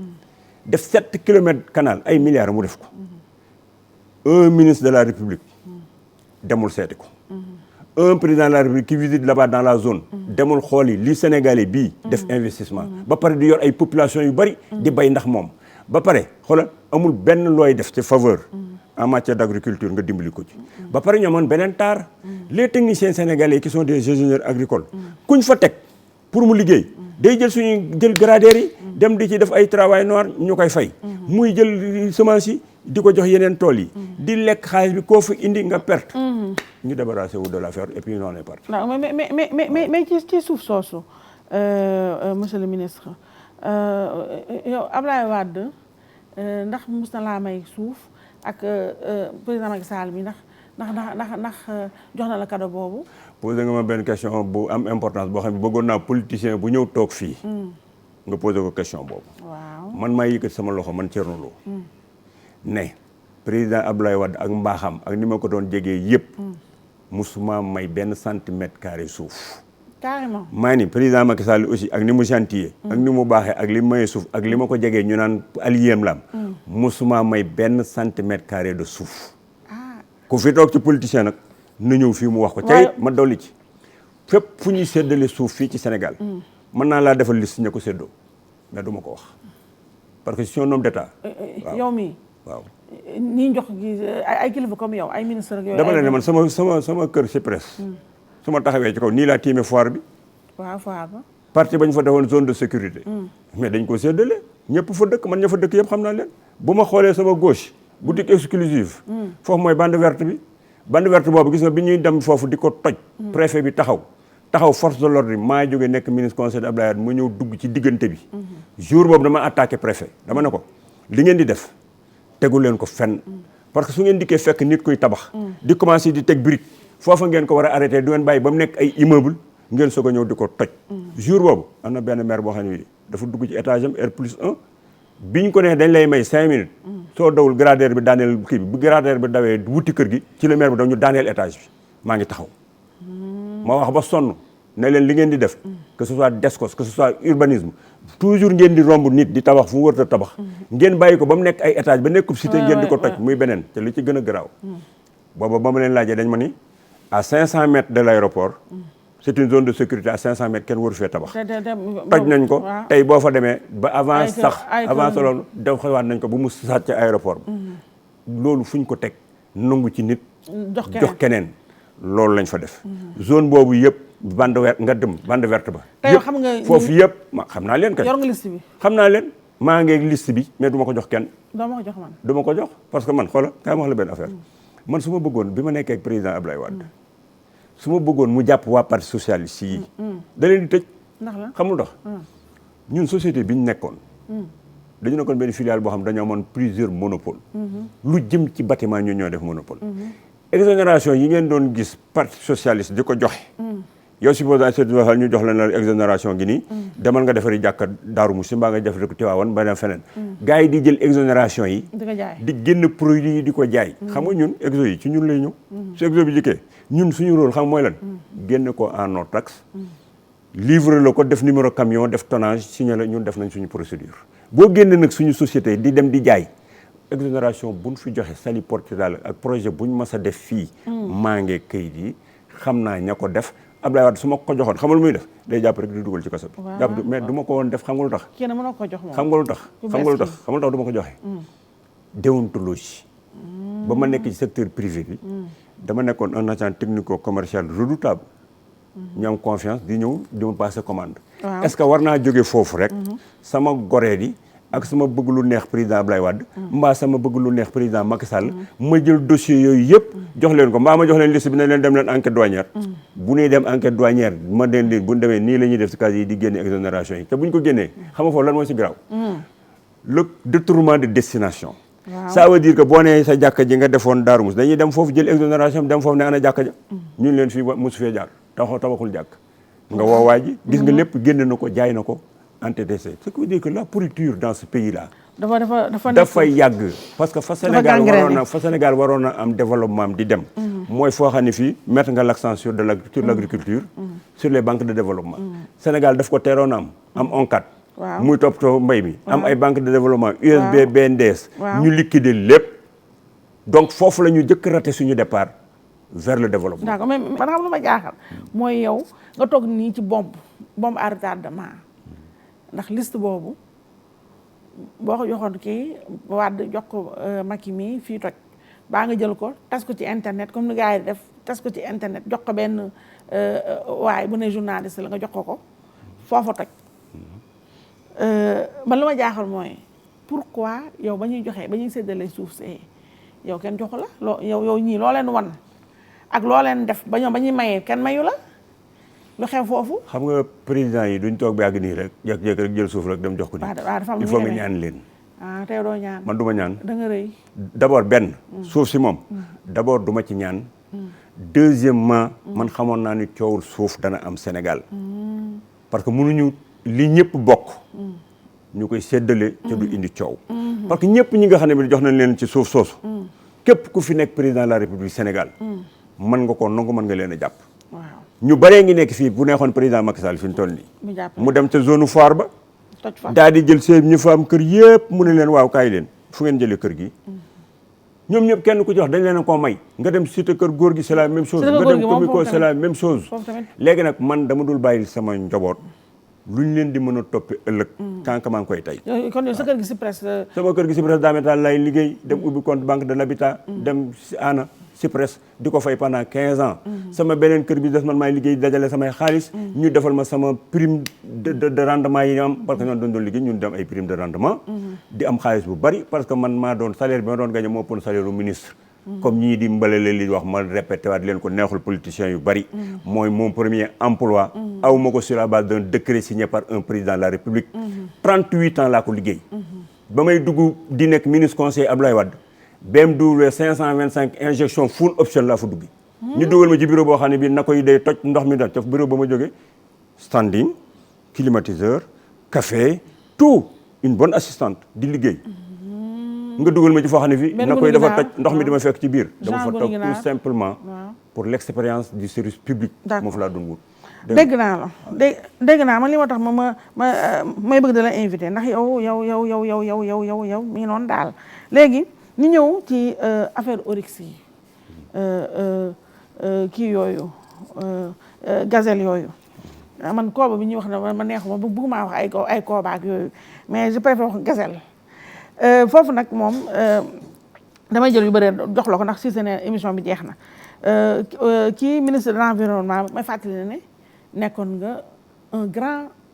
def 7 kilomètres canal ay milliards mu def ko un ministre de la République demul seeti ko un président de la République qui visite là-bas dans la zone demul xool yi li Sénégalais bii def investissement ba pare di yor ay population yu bari di bay ndax moom ba pare xoolal amul benn looy def ci faveur en matière d'agriculture nga dimbali ko ci ba pare ñoo moon beneen taar les techniciens sénégalais qui sont des ingénieurs agricoles kuñ fa teg pour mu liggéey day jël gradaires yi dem di ci def ay travail noir ñu koy fay muy jël semence yi di ko jox yeneen tool yi di lekk xaalis bi koo fa indi nga perte ñu débarrassé wu de l'affaire et puis on est parti. mais ci suuf soosu monsieur le ministre yow Ablaye Wade ndax mos na laa may suuf ak président Macky Sall bi ndax jox na la cadeau boobu. posé nga ma benn question bu am importance boo xam ne bëggoon naa politicien bu ñëw toog fii. nga posé ko question boobu. waaw man maa yëkkati sama loxo man Thierno Lo ne président Abdoulaye Wade ak mbaaxam ak ni ma ko doon jegee yëpp. musuma may benn centimètre carré suuf. carrément maa ni président Macky Sall aussi ak ni mu gentillé ak ni mu baaxee ak li mu mayee suuf ak li ma ko jegee ñu naan alliéem lam musuma may benn centimètre carré de suuf. ku fi toog ci politicien nag na ñëw fii mu wax ko. tey ma dolli ci fépp fu ñuy séddale suuf fii ci Sénégal. mën naa laa defal liste ña ko séddoo mais du ma ko wax parce que je suis un homme d'état. yow mii waaw. ñi jox gi ay kilifa comme yow ay ministre ak yooyu. dama la ne man sama kër ci presse. su ma taxawee ci kaw nii laa tiime foire bi. waaw foire ba. parti ba ñu fa defoon zone de sécurité. mais dañ ko séddale ñëpp fa dëkk man ña fa dëkk yëpp xam naa leen bu ma xoolee sama gauche boutique exclusive foofu mooy bande verte bi bande verte boobu gis nga bi ñuy dem foofu di ko toj préfet bi taxaw force de l'ordre maa jógee nekk ministre conseil Abdoulaye Wade mu ñëw dugg ci diggante bi jour boobu dama attaqué préfet dama ne ko li ngeen di def tegu leen ko fenn parce que su ngeen dikkee fekk nit kuy tabax di commencé di teg brique foofa ngeen ko war a arrêté du ngeen bàyyi ba mu nekk ay immeuble ngeen soog a ñëw di ko toj jour boobu am na benn maire boo xam ne dafa dugg ci étage am R+1 biñ ko nee dañ lay may 5 minutes soo dawul gradaire bi daaneel kii bi bu gradaire bi dawee wuti kër gi ci la maire bi daw ñu daaneel étage bi maa ngi taxaw ma wax ba sonn ne leen li ngeen di def que ce soit DSCOS que ce soit urbanisme toujours ngeen di romb nit di tabax fu mu wër a tabax ngeen bàyyi ko ba mu nekk ay étage ba nekkub cité ngeen di ko toj muy beneen te li ci gën a garaaw booba ba ma leen laajee dañ ma ni à 500 mètres de l'aéroport c'est une zone de sécurité à 500 mètres kenn waru fee tabax toj nañ ko tey boo fa demee ba avant sax avant sa loolu daw xewaat nañ ko bu mu saat ci aéroport bi loolu fuñ ko teg nangu ci nit jox keneen loolu lañ fa def zone boobu yëpp bande verte nga dem bande verte ba yëpp foofu yëpp ma xam naa leen kay yor nga liste bi xam naa leen maa ngi liste bi mais du ma ko jox kenn doo ma ko jox man du ma ko jox parce que man xoola kay ma wax la benn affaire man su ma bëggoon bi ma nekkee ak président Abdoulaye Wade su ma bëggoon mu jàpp waa parti socialiste yi da leen di tëj ndax la xamul tax ñun société bi ñu nekkoon dañu nekkoon benn filiale boo xam dañoo amoon plusieurs monopoles lu jëm ci bâtiment ñu ñoo def monopole exonération yi ngeen doon gis parti socialiste di ko joxe yow supposé waxal ñu jox la exonération gi nii demal nga defari jàkka Daaru Musi mbaa nga defari ko Tiwaawan ba dem feneen gars yi di jël exonération yi di génn produit yi di ko jaay xam nga ñun exo yi ci ñun lay ñëw su exo bi jëkkee ñun suñu rôle xam mooy lan génn ko en non taxe livre la ko def numéro camion def tonnage signé la ñun def nañ suñu procédure boo génn nag suñu société di dem di jaay exonération buñ fi joxe Saly Portudal ak projet buñ mas a def fii maa ngi kayit yi xam naa ña ko def Abdoulaye Wade su ma ko joxoon xam nga lu muy def day jàpp rek di dugal ci kaso bi jàpp mais du ma ko woon def xam nga lu tax kenn mën na ko jox moom xam nga lu tax xam nga lu tax xam nga lu tax du ma ko joxe déontologie ba ma nekk ci secteur privé bi dama nekkoon un agent technico commercial redoutable ñu am confiance di ñëw di ma passer commande est-ce que war naa jóge foofu rek sama goree di ak sama bëgg lu neex président Abdoulaye Wade mbaa sama bëgg lu neex président Macky Sall ma jël dossier yooyu yëpp jox leen ko mbaa ma jox leen liste bi ne leen dem leen enquête douanière bu ñuy dem enquête douanière ma den leen bu ñu demee nii la ñuy def si cas yi di génne exonération yi te bu ñu ko génnee xam nga foofu lan moo si garaaw le détournement de destination ça veut dire que boo nee sa jàkka ji nga defoon Darou Mouhty dañuy dem foofu jël exonération dem foofu ne ana jàkka ja ñun leen fii mosu fee jaar tabaxul jàkk nga woo waa ji gis nga lépp génne na ko jaay na ko NTTC ce qui veut dire que la pourriture dans ce pays là dafa yàgg parce que fa Sénégal waroon na am développement am di dem mooy foo xam ne fii mettre nga l'accent sur l'agriculture sur les banques de développement Sénégal daf ko teeroon am ONCAD muy toppatoo mbay mi am ay banques de développement USB BNDES ñu liquider lépp donc foofu la ñu jëkk raté suñu départ vers le développement d'accord mais man xam lu ma jaaxal mooy yow nga toog nii ci bombe à retardement ndax liste boobu boo ko joxoon kii Wade jox ko Macky mi fii toj baa nga jël ko tas ko ci internet comme ni gars yi def tas ko ci internet jox ko benn waaye bu ne journaliste la nga jox ko foofa toj man lu ma jaaxal mooy pourquoi yow ba ñuy joxee ba ñuy séddale suuf see yow kenn joxu la yow ñii loo leen wan ak loo leen def ba ñoom ba ñuy mayee kenn mayu la lu xew foofu. xam nga président yi duñ toog ba yàgg nii rek jékki-jékki rek jël suuf rek dem jox ko nii. il faut nga ñaan leen. tey doo ñaan. man du ma ñaan. da nga rëy. d'abord benn. suuf si moom. d'abord du ma ci ñaan. deuxièmement man xamoon naa ni coowul suuf dana am Sénégal. parce que mënuñu li ñëpp bokk. ñu koy séddale. te du indi coow. parce que ñëpp ñi nga xam ne bi jox nañ leen ci suuf soosu. képp ku fi nekk président de la République Sénégal. mën nga ko nangu mën nga leen a jàpp. ñu baree ngi nekk fii bu neexoon président Macky Sall fi mu toll nii mu dem ca zone foire ba daal di jël seen ñu fa am kër yëpp mu ne leen waaw kaay leen fu ngeen jëlee kër gi ñoom ñëpp kenn ku ci wax dañ leen a koo may nga dem cité kër góor gi c'est la même chose nga dem comico c'est la même chose léegi nag man dama dul bàyyil sama njaboot luñ leen di mën a toppee ëllëg kanka maa ngi koy tey kon yow sa kër gi si presse sama kër gi si presse daametal lay liggéey dem ubbi compte banque de l'habitat dem si ana CIPRES di ko fay pendant 15 ans. sama beneen kër bi des man maay liggéey dajale samay xaalis. ñu defal ma sama prime de rendement yi am parce que ñoom doon liggéey ñun dem ay prime de rendement. di am xaalis bu bari parce que man maa doon salaire bi ma doon gagné moo ëppoon salaire u ministre. comme ñii di mbalale li wax ma répété waat leen ko neexul politiciens yu bari. mooy mon premier emploi. aw ma ko sur la base d'un décret signé par un président de la République. 38 ans laa ko liggéey. ba may dugg di nekk ministre conseiller Abdoulaye Wade. BMW 525 injection full option laa fa dugg. ñu dugal ma ci bureau boo xam ne bii na koy day toj ndox mi da te bureau ba ma jógee standing climatiseur café tout une bonne assistante di liggéey. nga dugal ma ci foo xam ne fii na koy dafa toj ndox mi dama fekk ci biir. dama fa toog tout simplement pour l'expérience du service public. moo fa laa doon wut. dégg naa la dégg naa man li ma tax may bëgg da la invité ndax yow mi ngi noonu daal léegi. ñu ñëw ci affaire Oryx yi kii yooyu gazelle yooyu man kooba bi ñuy wax ne ma neexuma bëgguma wax ay kooba ak yooyu mais je préfère wax gazelle foofu nag moom damay jël yu bëri jox la ko ndax si seen émission bi jeex na kii ministre de l'environnement may fàttali ne nekkoon nga un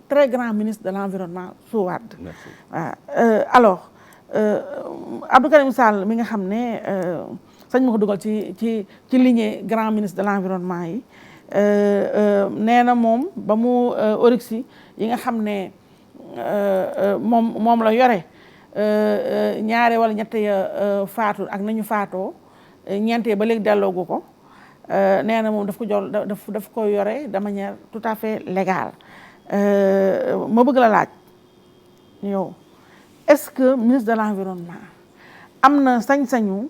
très grand ministre de l'environnement su Wade waaw alors Abdou Karim Sall mi nga xam ne sañ ma ko dugal ci lignée grand ministre de l'environnement yi nee na moom ba mu Oryx yi nga xam ne moom la yore ñaare wala ñette ya faatu ak nañu faatoo ñeentee ba léegi delloogu ko nee na moom daf ko yore de manière tout à fait légale ma bëgg la laaj yow est-ce que ministre de l'environnement am na sañ-sañu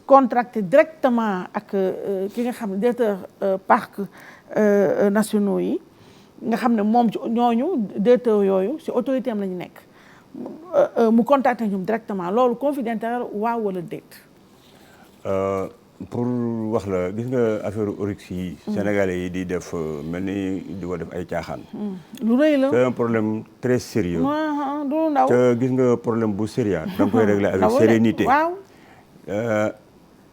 contracté directement ak ki nga xam ne directeur parcs nationaux yi nga xam ne moom ci ñooñu directeur yooyu ci autorité am la ñu nekk mu contacté ñoom directement loolu conflit d'intérêt waaw wala déet. pour wax la gis nga affaire Oryx yi. Sénégalais yi di def mel ni di ko def ay caaxaan. lu rëy la c'est un problème très sérieux. du ndaw te gis nga problème bu sérieux da nga koy régler avec sérénité. waaw.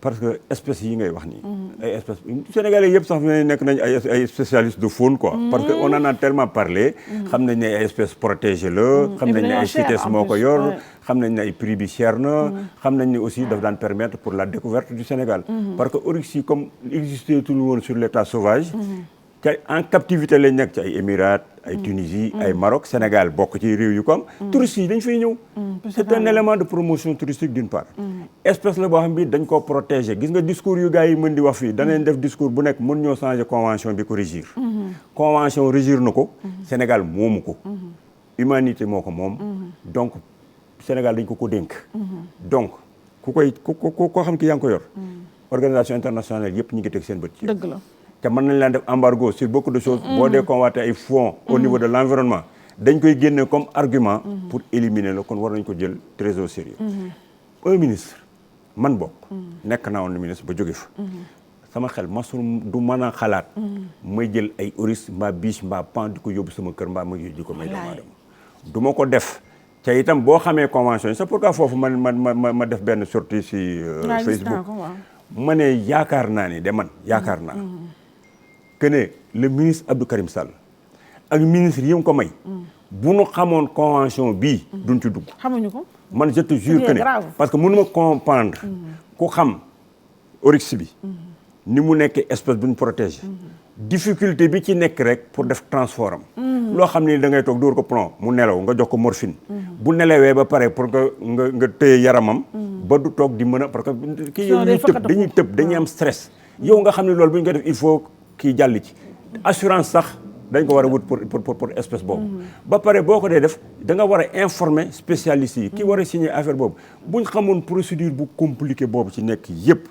parce que espèces yi ngay wax nii. ay espèces sénégalais yëpp sax nekk nañ ay spécialistes de faune quoi. parce que on en a tellement parlé. xam nañ ne ay espèces protégées la. xam nañ ne ay CITES moo ko yor. xam nañ ne ay prix bi cher na. xam nañ ne aussi daf daan permettre pour la découverte du Sénégal. parce que Oryx yi comme existé tout woon sur l'état sauvage. te en captivité lañ nekk ci ay Émirats ay Tunisie ay Maroc Sénégal bokk ci réew yu comme touristes yi dañ fay ñëw c'est un élément de promotion touristique d'une part espèce la boo xam bi dañ koo protéger gis nga discours yu gars yi mën di wax fii danañ def discours bu nekk mën ñoo changer convention bi ko régir convention régir na ko Sénégal moomu ko humanité moo ko moom donc Sénégal dañ ko dénk donc koo xam ki yaa ngi ko yor organisation internationale yëpp ñi ngi teg seen bët ci dëgg la te mën nañ leen def embargo sur beaucoup de choses boo dee convoité ay fonds au niveau de l'environnement dañ koy génne comme argument pour éliminer la kon war nañ ko jël très au sérieux un ministre man bokk nekk naa woon ministre ba jóge fa sama xel masul du mën a xalaat may jël ay Oryx mbaa biche mbaa pan di ko yóbbu sama kër mbaa ma di ko may doomu aadama du ma ko def te itam boo xamee convention yi c'est pourquoi foofu ma def benn sortie si Facebook ma ne yaakaar naa ni de man yaakaar naa que ne le ministre Abdou Karim Sall ak ministre yi mu ko may bu nu xamoon convention bii duñ ci dugg xamuñu ko man je te jure que ne parce que mënu ma comprendre ku xam Oryx bi ni mu nekkee espèce bu ñu protégé difficulté bi ci nekk rek pour def transport am loo xam ni da ngay toog dóor ko plomb mu nelaw nga jox ko morphine bu nelawee ba pare pour nga téye yaramam ba du toog di mën a parce que kii yow dañuy tëb dañuy am stress yow nga xam ne loolu bu ñu ko def il faut kii jàll ci assurance sax dañ ko war a wut pour espèce boobu ba pare boo ko dee def da nga war a informer spécialistes yi ki war a signer affaire boobu buñ xamoon procédure bu compliqué boobu ci nekk yëpp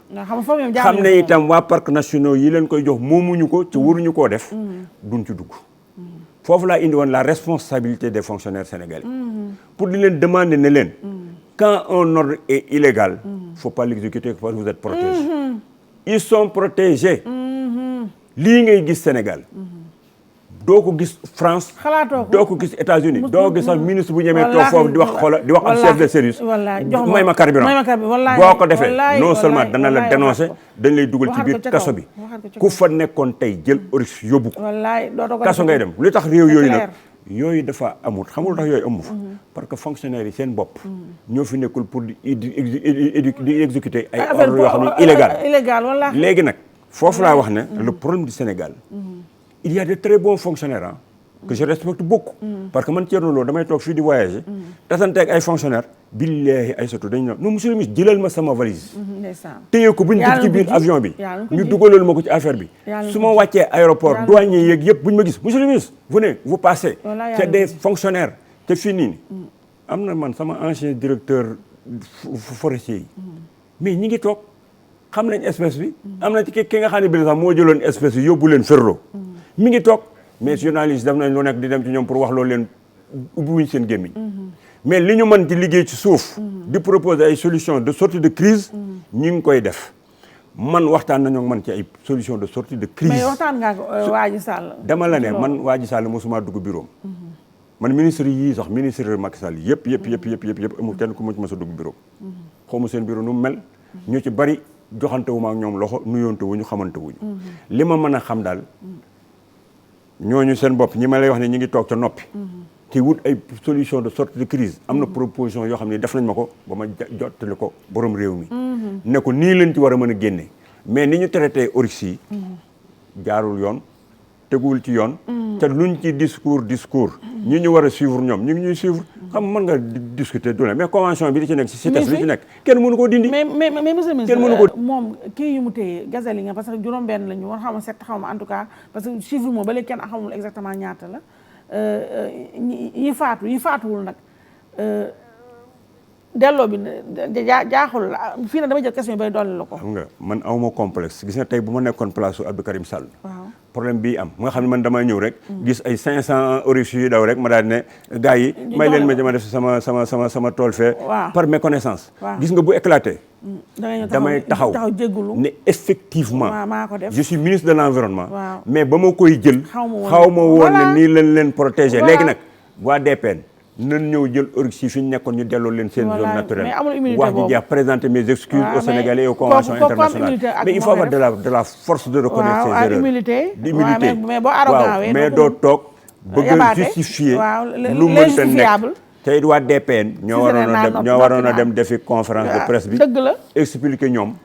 xam ne itam waa parcs nationaux yi leen koy jox moomuñu ko ci waruñu koo def duñ ci dugg foofu laa indi woon la responsabilité des fonctionnaires sénégalais pour di leen demander ne leen quand un ordre est illégal faut pas l'exécuter parce que vous êtes protégés ils sont protégés lii ngay gis Sénégal doo ko gis France. xalaatoo ko doo ko gis États-Unis doo ko gis sax ministre bu ñemee toog foofu di wax ak chef de service. may ma carburant boo ko defee non seulement dana la dénoncer dañ lay dugal ci biir kaso bi ku fa nekkoon tey jël Oryx yóbbu ko. kaso ngay dem lu tax réew yooyu nag. yooyu dafa amul xamul tax yooyu amu fa parce que fonctionnaires yi seen bopp ñoo fi nekkul pour di exécuter ay ordres yoo xam ne illégal wallaahi léegi nag foofu laa wax ne le problème du Sénégal il y a de très bons fonctionnaires que je respecte beaucoup parce que man Thierno Lo damay toog fii di voyager tasanteeg ay fonctionnaires billaahi ay soto dañ non monsieur le ministre jëlal ma sama valise téye ko bu ñu dugg ci biir avion bi ñu dugalal ma ko ci affaire bi su ma wàccee aéroport douanier yeeg yëpp bu ñu ma gis monsieur le ministre venez vous passez c'est des fonctionnaires te fii nii am na man sama ancien directeur forestier yi mais ñi ngi toog xam nañ espèce bi am na ci ki nga xam ne bi sax moo jëloon espèce bi yóbbu leen ferlo mi ngi toog mais journaliste def nañ lu nekk di dem ci ñoom pour wax loolu leen ubbiwuñ seen gémmiñ mais li ñu mën ci liggéey ci suuf di proposer ay solutions de sortie de crise ñi ngi koy def man waxtaan nañoo man ci ay solutions de sortie de crise mais waxtaan nga ak Wadji Sall dama la ne man Wadji Sall mosuma dugg bureau man ministre yii sax ministre Macky Sall yëpp amul kenn ku mu ci mos a dugg bureau xaw ma seen bureau nu mu mel ñu ci bari joxante wu ma ak ñoom loxo nuyoonte wuñu xamante wuñu li ma mën a xam daal ñooñu seen bopp ñi ma lay wax ne ñi ngi toog ca noppi ci wut ay solution de sortie de crise am na proposition yoo xam ne def nañ ma ko ba ma jottali ko borom réew mi ne ko nii lañ ci war a mën a génne mais ni ñu traité Oryx yi jaarul yoon teguwul ci yoon te luñ ci discours ñi ñu war a suivre ñoom ñu ngi ñuy suivre xam mën nga discuter du ne mais convention bi li ci nekk si CITES li ci nekk kenn mënu koo dindi mais monsieur le ministre kenn mënu ko moom kii yu mu téye gazelle yi nga parce que juróom-benn la ñu war xaw ma 7 xaw ma en tout cas parce que chiffre moom ba léegi kenn xamul exactement ñaata la yi faatuwul nag delloo bi jaaxul la fii nag damay jël question yi bay dolli la ko xam nga man awma complexe gis nga tey bu ma nekkoon place su Abdou Karim Sall waaw problème bii am nga xam ne man damay ñëw rek gis ay 500 Oryx yu daw rek ma daal ne gars yi may leen ma def sama tool fee par méconnaissance gis nga bu éclaté damay taxaw jéggulu ne effectivement maa ko def je suis ministre de l'environnement mais ba ma koy jël xaw ma woon ne nii lañ leen protéger léegi nag waa DPN nan ñëw jël Oryx yi fi ñu nekkoon ñu delloo leen seen zone naturelle wax ji jeex présenter mes excuses aux Sénégalais et aux conventions internationales mais il faut avoir de la force de reconnaître ses erreurs d'humilité waaw mais doo toog bëgg a justifier lu mënta nekk te it waa DPN ñoo waroon a dem defi conférence de presse bi expliquer ñoom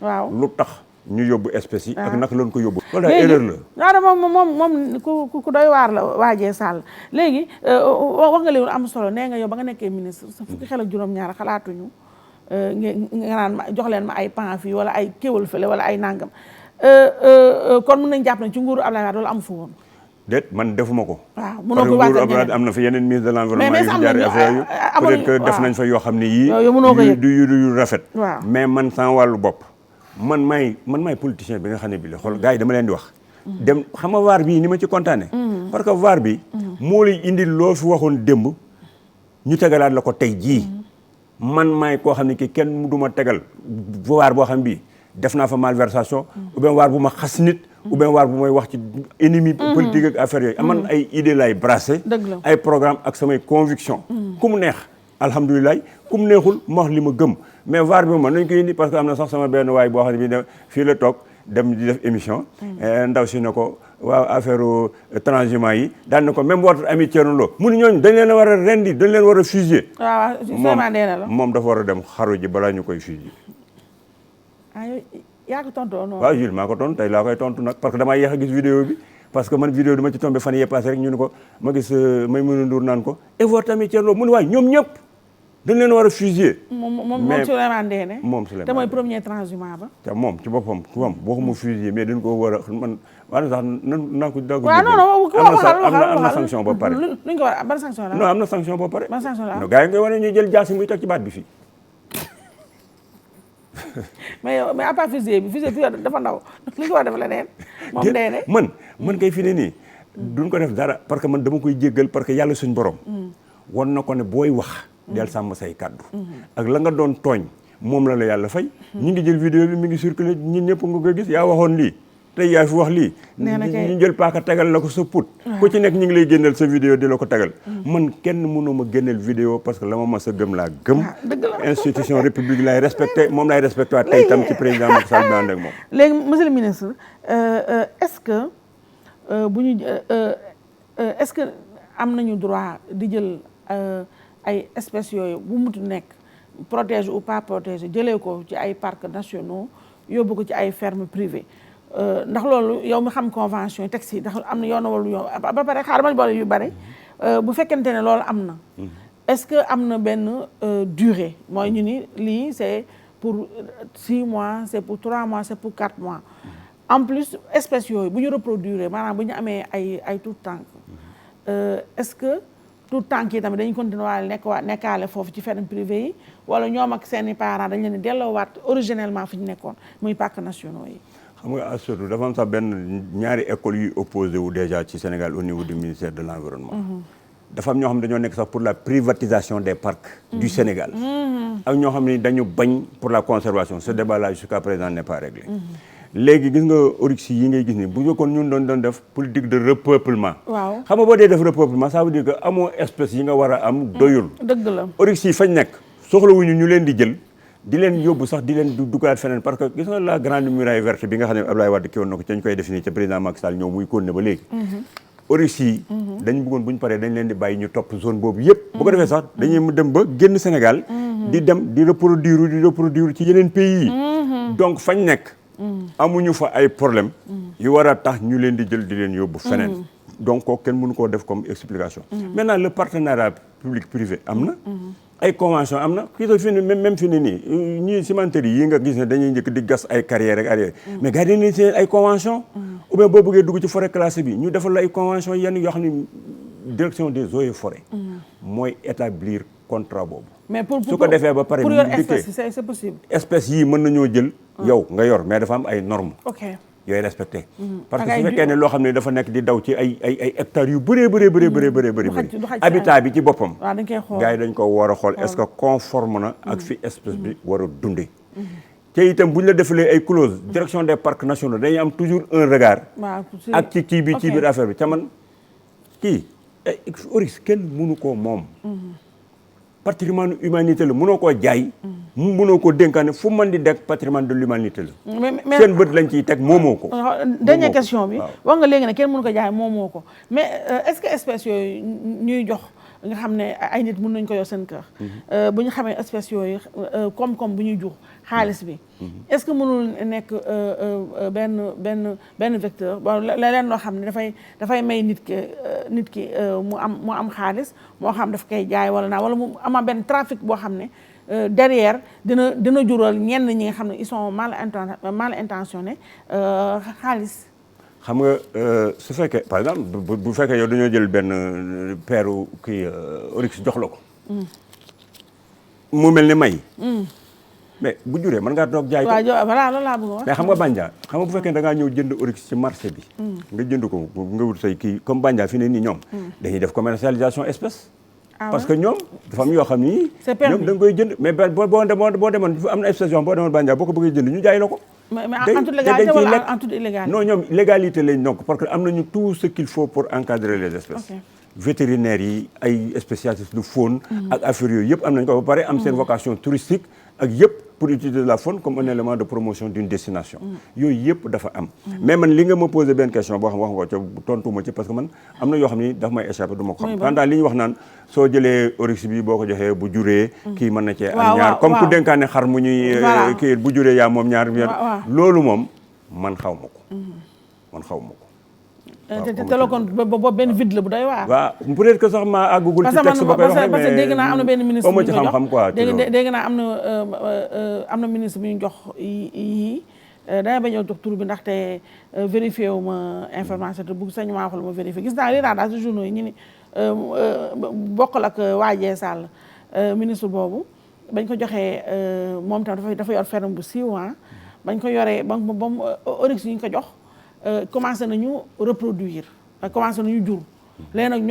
lu tax ñu yóbbu espèces yi ak naka lañ ko yóbbu loolu erreur la moom ku doy waar la Wadji Sall léegi wax nga léegi am solo nee nga yow ba nga nekkee ministre sa fukki xel ak juróom-ñaar xalaatuñu nga naan ma jox leen ma ay pan fii wala ay kéwal fële wala ay nangam kon mën nañ jàpp ne ci nguuru Abdoulaye Wade loolu amu fa woon déet man defuma ko waaw mënoo ko waat Abdoulaye am na fa yeneen ministre de l'environnement yu fi jaar affaire yu peut-être que def nañ fa yoo xam ne yii yu rafet mais man sans wàllu bopp man maay politicien bi nga xam ne bi la xool gars yi dama leen di wax dem xam nga vaar bii ni ma ci kontaane parce que vaar bi moo lay indi loo fi waxoon démb ñu tegalaat la ko tey jii man maay koo xam ne ki kenn du ma tegal vaar boo xam bi def naa fa malversation ou bien waar bu ma xas nit ou bien waar bu may wax ci ennemi politique ak affaire yooyu man ay idée lay brassé ay programme ak samay conviction ku mu neex alhamdulilah ku mu neexul ma wax li ma gëm mais vaar bi moom nañ ko indi parce que am na sax sama benn waay boo xam ne bi fii la toog dem di def émission ndaw si ne ko waaw affaire transhumant yi daal ne ko même votre ami Thierno Lo mu ni ñooñu dañ leen a war a rendi dañ leen war a fusiller moom dafa war a dem xaru ji balaa ñu koy fusiller yaa ko tontu noonu waaw Jules maa ko tontu tey laa koy tontu nag parce que damaa yéex a gis vidéo bi parce que man vidéo dama ci tombé fan yee passé rek ñu ne ko ma gis Maïmouna Ndour naan ko et votre ami Thierno Lo mu ne waay ñoom ñëpp dañ leen war a fusiller moom Souleymane Ndéné moom Souleymane te mooy premier transhumant ba te moom ci boppam waxuma fusiller mais dañ ko war a man waaye sax naa ko am na sanction ba pare luñ ko war ban sanction la non am na sanction ba pare ban sanction la gars yi ngay wane ñuy jël jaasi muy teg ci baat bi fii mais à part fusiller bi dafa ndaw li ko war a def leneen moom Ndéné man kay fi ne nii duñ ko def dara parce que man dama koy jéggal parce que yàlla suñ borom won na ko ne booy wax del sàmm say kàddu ak la nga doon tooñ moom la yàlla fay ñu ngi jël vidéo bi mi ngi circulé ñun ñëpp nga koy gis yaa waxoon lii tey yaa fi wax lii ñu jël paaka tegal la ko sa put ku ci nekk ñu ngi lay génneel sa vidéo di la ko tegal man kenn mënoo ma génneel vidéo parce que la ma mas a gëm laa gëm institution république laay respecté moom laay respecté waat tey tam ci président Macky Sall bi ànd ak moom léegi monsieur le ministre est-ce que est-ce que am nañu droit di jël ay espèces yooyu bu mutu nekk protégé ou pas protégé jëlee ko ci ay parcs nationaux yóbbu ko ci ay fermes privées ndax loolu yow mi xam convention yi texte yi ndax am na yoon wala yoon ba pare xaaral ma boole yu bare bu fekkente ne loolu am na est-ce que am na benn durée mooy ñu ni lii c'est pour 6 mois c'est pour 3 mois c'est pour 4 mois en plus espèces yooyu bu ñu reproduire maanaam bu ñu amee ay tout tànk est-ce que tout tànk yi tamit dañu continuer nekkaale foofu ci ferme privée yi wala ñoom ak seeni parents dañ leen di delloowaat originellement fi ñu nekkoon muy parcs nationaux yi. xam nga surtout dafa am sax benn ñaari écoles yuy opposé wu déjà ci Sénégal au niveau du ministère de l'environnement. dafa am ñoo xam ne dañoo nekk sax pour la privatisation des parcs du Sénégal. ak ñoo xam ne dañu bañ pour la conservation ce débat là jusqu'à présent n'est pas réglé. léegi gis nga oryx yi ngay gis ni bu njëkkoon ñun doon def politique de repeuplement. waaw xam nga boo dee def repeuplement ça veut dire que amoo espèce yi nga war a am doyul. dëgg la oryx yi fañ nekk soxlawuñu ñu leen di jël di leen yóbbu sax di leen duggaat feneen parce que gis nga la grande muraille verte bi nga xam ne Abdoulaye Wade ki woon na ko dañ koy définir ca président Macky Sall ñëw muy continuer ba léegi. oryx yi dañ bëggoon bu ñu paree dañ leen di bàyyi ñu topp zone boobu yëpp. bu ko defee sax dañuy dem ba génn Sénégal. di dem di reproduire ci yeneen pays yi. donc fañ nekk. amuñu fa ay problème yu war a tax ñu leen di jël di leen yóbbu feneen donc kooku kenn mënu koo def comme explication maintenant le partenariat public privé am na ay convention am na kii fi ne même fi ne nii ñii cimenterie yi nga gis ne dañuy njëkk di gas ay carrière rek arrière mais gars yi dañuy seen ay convention ou bien boo bëggee dugg ci forêt classée bi ñu defal la ay convention yenn yoo xam ne direction des eaux et forêts mooy établir contrat boobu mais pour su ko defee ba pare pour yor espèce c'est possible. espèces yii mën nañoo jël. yow nga yor mais dafa am ay normes. ok yooyu respecté. parce que su fekkee ne loo xam ne dafa nekk di daw ci ay hectares yu bëri. habitat bi ci boppam. waaw dañ koy xool gars yi dañ ko war a xool est-ce que conforme na ak fi espèce bi war a dundee. te itam bu ñu la defalee ay clauses direction des parcs nationaux dañuy am toujours un regard. ak ci kii bi ci biir affaire bi ca man kii oryx kenn mënu koo moom. patrimoine humanité la mënoo koo jaay. mënoo koo dénkaane fu mën di dekk patrimoine de l'humanité la. mais seen bët lañ ciy teg moomoo ko. dernière question bi wax nga léegi ne kenn mënu ko jaay moomoo ko mais est-ce que espèces yooyu ñuy jox nga xam ne ay nit mën nañ ko yor seen kër. bu ñu xamee espèces yooyu koom-koom bu ñuy jur xaalis bi. est-ce que mënul nekk benn vecteur bon leen loo xam ne dafay may nit ki mu am xaalis moo xam daf koy jaay wala mu ama benn trafic boo xam ne derrière dina jural ñenn ñi nga xam ne ils sont mal intentionnés xaalis. xam nga su fekkee par exemple bu fekkee yow dañoo jël benn peeru kii oryx jox la ko. mu mel ni may. mais bu juree mën ngaa toog jaay ko. waaw voilà loolu laa bëgg a wax. mais xam nga Bandia xam nga bu fekkee da ngaa ñëw jënd oryx ci marché bi. nga jënd ko nga wut say kii comme Bandia fi ne nii ñoom. dañuy def commercialisation espèce. parce que ñoom dafa am yoo xam ni. ñoom da nga koy jënd mais boo demoon am na espèce yoo xam boo demoon Bandia boo ko bëggee jënd ñu jaay la ko. mais en toute légalité wala en toute illégalité. non ñoom légalité lañ donc parce que am nañu tout ce qu'il faut pour encadrer les espèces. vétérinaires yi ay spécialistes de faune. ak affaire yooyu yëpp am nañ ko ba pare am seen vocation touristique ak yëpp pour utiliser la faune comme un élément de promotion d'une destination. yooyu yëpp dafa am. mais man li nga ma posé benn question boo xam wax nga ko tontu ma ci parce que man am na yoo xam ni daf may échappé du ma ko xam. pendant li ñu wax naan soo jëlee oryx bi boo ko joxee bu juree. kii mën na cee am ñaar comme ku dénkaane xar mu ñuy. kii bu juree yaa moom ñaar. loolu moom man xaw ma ko. man xaw ma ko. te la kon boobu benn vide la bu doy waar. waaw peut-être que sax maa àggugul ci texte ba koy waxee mais parce que dégg naa am na benn ministre bu ñu ci xam-xam quoi. dégg naa am na ministre bu ñu jox yii danga bañ a jox tur bi ndaxte vérifié wu ma information te bu sañ maa xool ma vérifié gis naa lii daal ci journaux yi ñu ni bokkal ak waajee Sall ministre boobu bañ ko joxee moom tam dafa yor ferme bu siiw bañ ko yoree ba mu oryx yi ñu ko jox commencé nañu reproduire commencé nañu jur léegi nag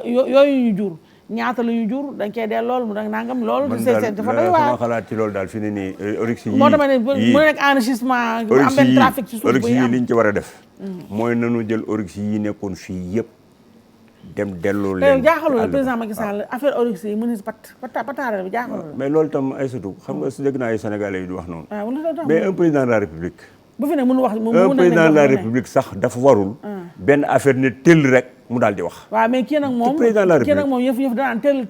yooyu ñu jur ñaata la ñu jur dañ koy dee loolu mu da nangam loolu man c'est dafa doy waar sama xalaat ci loolu daal fi ne nii oryx yi moo dama ne mu nekk enrichissement am benn trafic ci suuf oryx buy yi am liñ ci war a def mooy nanu jël oryx yi nekkoon fii yëpp dem delloo leen jaaxalul la président Macky Sall affaire oryx yi mu ne pataara bi jaaxalul la mais loolu tam ay surtout xam nga su dégg naa ay Sénégalais yi di wax noonu waaw mais un président de la République bu fi ne mënu wax un président de la République sax dafa warul benn affaire ne tëll rek mu daal di wax waaw mais kii nag moom président de la République kii nag moom yëf danaan tël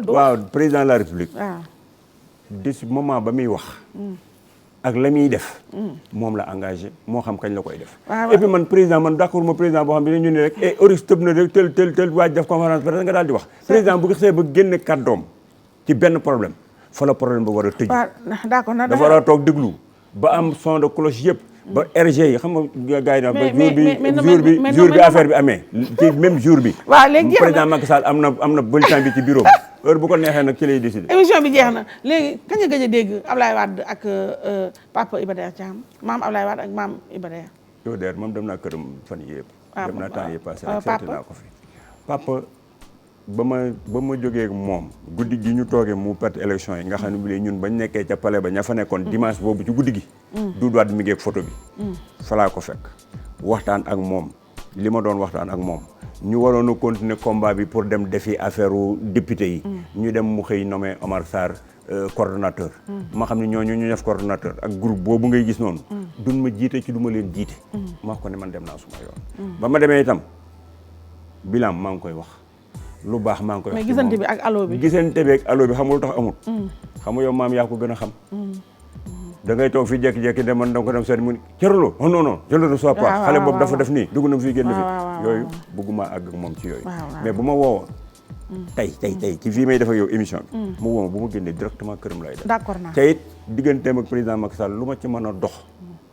waaw président de la République waaw depuis moment ba muy wax ak la muy def moom la engagé moo xam kañ la koy def et puis man président man d'accord ma président boo xam ne ñu ne rek et oryx tëb na rek tël waaj def conférence parce que nga daal di wax président bu gisee ba génne kàddoom ci benn problème fa la problème ba war a tëj d'accord dafa war a toog déglu ba am son de cloche yëpp ba RG yi xam nga gars yi na ba jour bi affaire bi amee ci même jour bi waaw léegi président Macky Sall am na bulletin bi ci bureau heure bu ko neexee nag ci lay décider émission bi jeex na léegi kañ nga gëj a dégg Ablaye Wade ak papa Iba Der Thiam maam Ablaye Wade ak maam Iba Der yow der moom dem naa këram fan yii yëpp dem naa temps yi passé rek seeti naa ko fi papa ba ma jógee moom guddi gi ñu toogee mu perte élection yi nga xam ne bi ñun bañ nekkee ca palais ba ña fa nekkoon dimanche boobu ci guddi gi Doudou Wade mi ngi ak photo bi falaa ko fekk waxtaan ak moom li ma doon waxtaan ak moom ñu waroon a continuer combat bi pour dem defi affaire député yi ñu dem mu xëy nommé Omar Sarr coordonnateur ma xam ne ñooñu ñu def coordonnateur ak groupe boobu ngay gis noonu duñ ma jiite ci du ma leen jiite ma wax ko ne man dem naa suma yoon ba ma demee itam bilan maa ngi koy wax lu baax maa ngi koy wax mais gisante bi ak allo bi gisante bi ak allo bi xamul tax amul xam nga yow maam yaa ko gën a xam da ngay toog fii jékki-jékki dem man da nga ko dem seet mu cëraloo oh non non je ne reçois pas xale boobu dafa def nii dugg na fii génn fi yooyu bëgguma àgg ak moom ci yooyu mais bu ma woowoon tey ci fii may def ak yow émission bi mu woo ma bu ma génnee directement këram lay def d'accord naa te it digganteem ak président Macky Sall lu ma ci mën a dox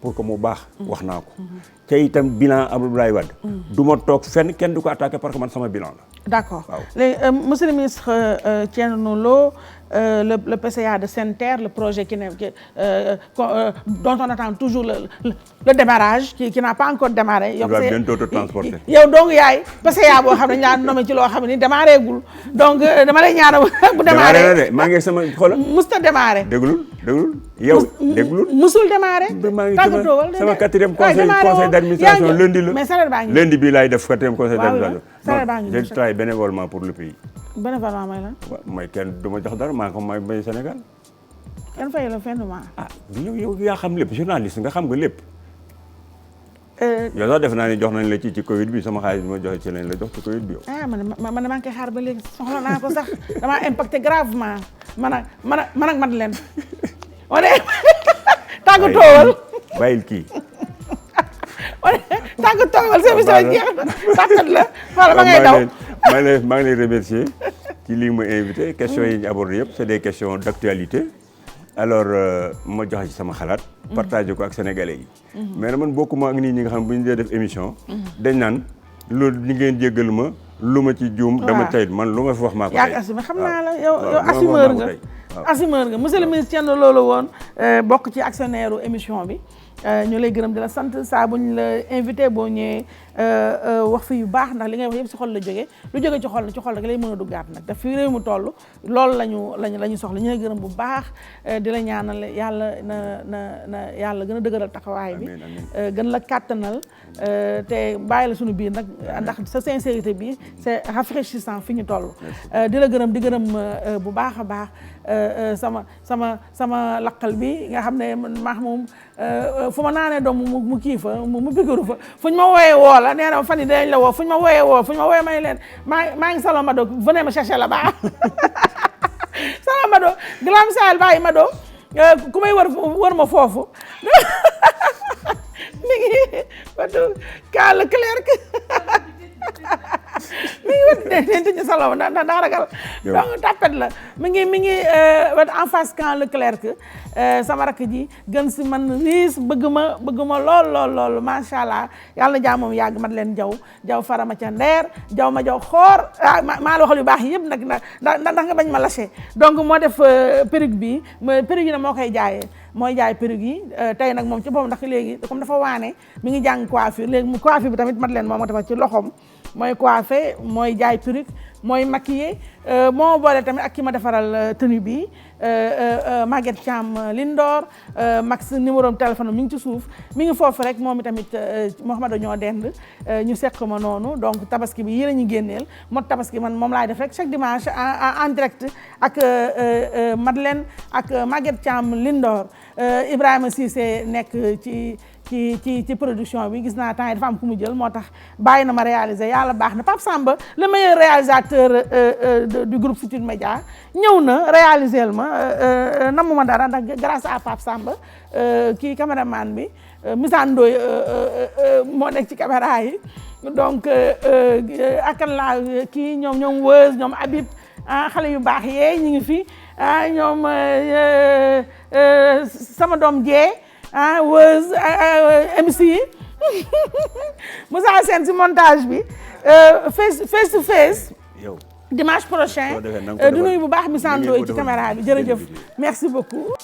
pour que mu baax wax naa ko te itam bilan Abdoulaye Wade du ma toog fenn kenn du ko attaqué parce que man sama bilan la d'accord léegi monsieur le ministre Thierno Lo le PCA de Sen-Terre le projet dont on attend toujours le démarrage qui n'a pas encore démarré il va bientôt te transporter yow donc yaay PCA boo xam ne ñaa nommé ci loo xam ne démarré gul donc dama lay ñaanal bu démarré na de maa ngi sama xoolal musta démarré déglul yow déglul musul démarré maa ngi sama quatrième conseil d'administration lundi la mais salaire baa ngi lundi bi laay def quatrième conseil d'administration salaire baa ngi je travaille bénévolement pour le pays bénévolement mooy lan mooy kenn du ma jox dara maa ko may bay Sénégal kenn fay la fin de mois yow yaa xam lépp journaliste nga xam nga lépp yow sax def naa ni jox nañ la ci Covid bi sama xaalis bi ma joxe ci lañ la jox ci Covid bi yow man maa ngi koy xaar ba léegi soxla naa ko sax damaa impacté gravement man ak Madeleine on est tàggatoowal bàyyil kii tàggatoowal sa émission jeex na tàggat la xoolal ba ngay daw maa ngi lay remercier ci lii ma invité questions yi ñu abordé yëpp c'est des questions d'actualité alors ma joxe ci sama xalaat partagé ko ak sénégalais yi mais man bokkuma ak nit ñi nga xam bu ñu dee def émission dañ naan loolu li ngeen jéggal ma lu ma ci juum dama tey man lu ma fi wax maa ko tey assumé xam naa la yow assumeur nga monsieur le ministre Thierno Lo la woon bokk ci actionnaire émission bi ñu lay gërëm di la sant saa bu ñu la invité boo ñëwee wax fi yu baax ndax li ngay wax yëpp si xol la jógee lu jóge ci xol rek lay mën a duggaat nag te fii réew mu toll loolu la ñu soxla ñu lay gërëm bu baax di la ñaanal yàlla na yàlla gën a dëgëral taxawaay bi gën la kàttanal te bàyyi la suñu biir nag ndax sa sincérité bi c'est rafraîchissant fi ñu toll di la gërëm di gërëm bu baax a baax sama laqal bi nga xam ne maax moom fu ma naanee doom mu kii fa mu pikiru fa fuñ ma wooyee woo la nee na fan yi dinañ la woo fuñ ma wooyee may leen maa ngi salon Mado venez me chercher là-bas salon Mado Glam Sahel bàyyi Mado ku may wër ma foofu mi ngi watu Ka Leclerc mi ngi wut den tëj salon ndax daa ragal donc tapet la mi ngi wet en face Ka Leclerc sama rakk ji gën si man riis bëgg ma lool macha allah yàlla na jàmm moom yàgg mat leen jaw farama ca ndeer jaw ma jaw xoor maa la waxal yu baax yëpp nag ndax nga bañ ma lâché donc moo def perruque bi perruque yi nag moo koy jaayee mooy jaay perruque yi tey nag moom ci boobu ndax léegi comme dafa waane mi ngi jàng coiffure léegi coiffure bi tamit mat leen moo defal ci loxoom mooy coiffé mooy jaay perruque mooy maquillé moo boole tamit ak ki ma defaral tenue bi Maguette Thiam Lindor max numéro téléphone mi ngi ci suuf mi ngi foofu rek moom itamit Mouhamadou ñoo dend ñu seq ma noonu donc tabaski bi yéen a ñu génneel mot tabaski man moom laay def rek chaque dimanche en direct ak Madeleine ak Maguette Thiam Lindor Ibrahima Cissé nekk ci production bi gis naa temps yi dafa am ku mu jël moo tax bàyyi na ma réaliser yàlla baax na Pape Samba le meilleur réalisateur du groupe Futurs Médias ñëw na réaliser ma namu ma dara ndax grâce à Pape Samba kii caméraman bi Misandooy moo nekk ci caméra yi donc akan laa kii ñoom Weuz ñoom Habib xale yu baax yee ñu ngi fi ñoom sama doom jee Weuz MC yi Moussa Sène si montage bi face to face dimanche prochain du nuyu bu baax Misandooy ci caméra bi jërëjëf merci beaucoup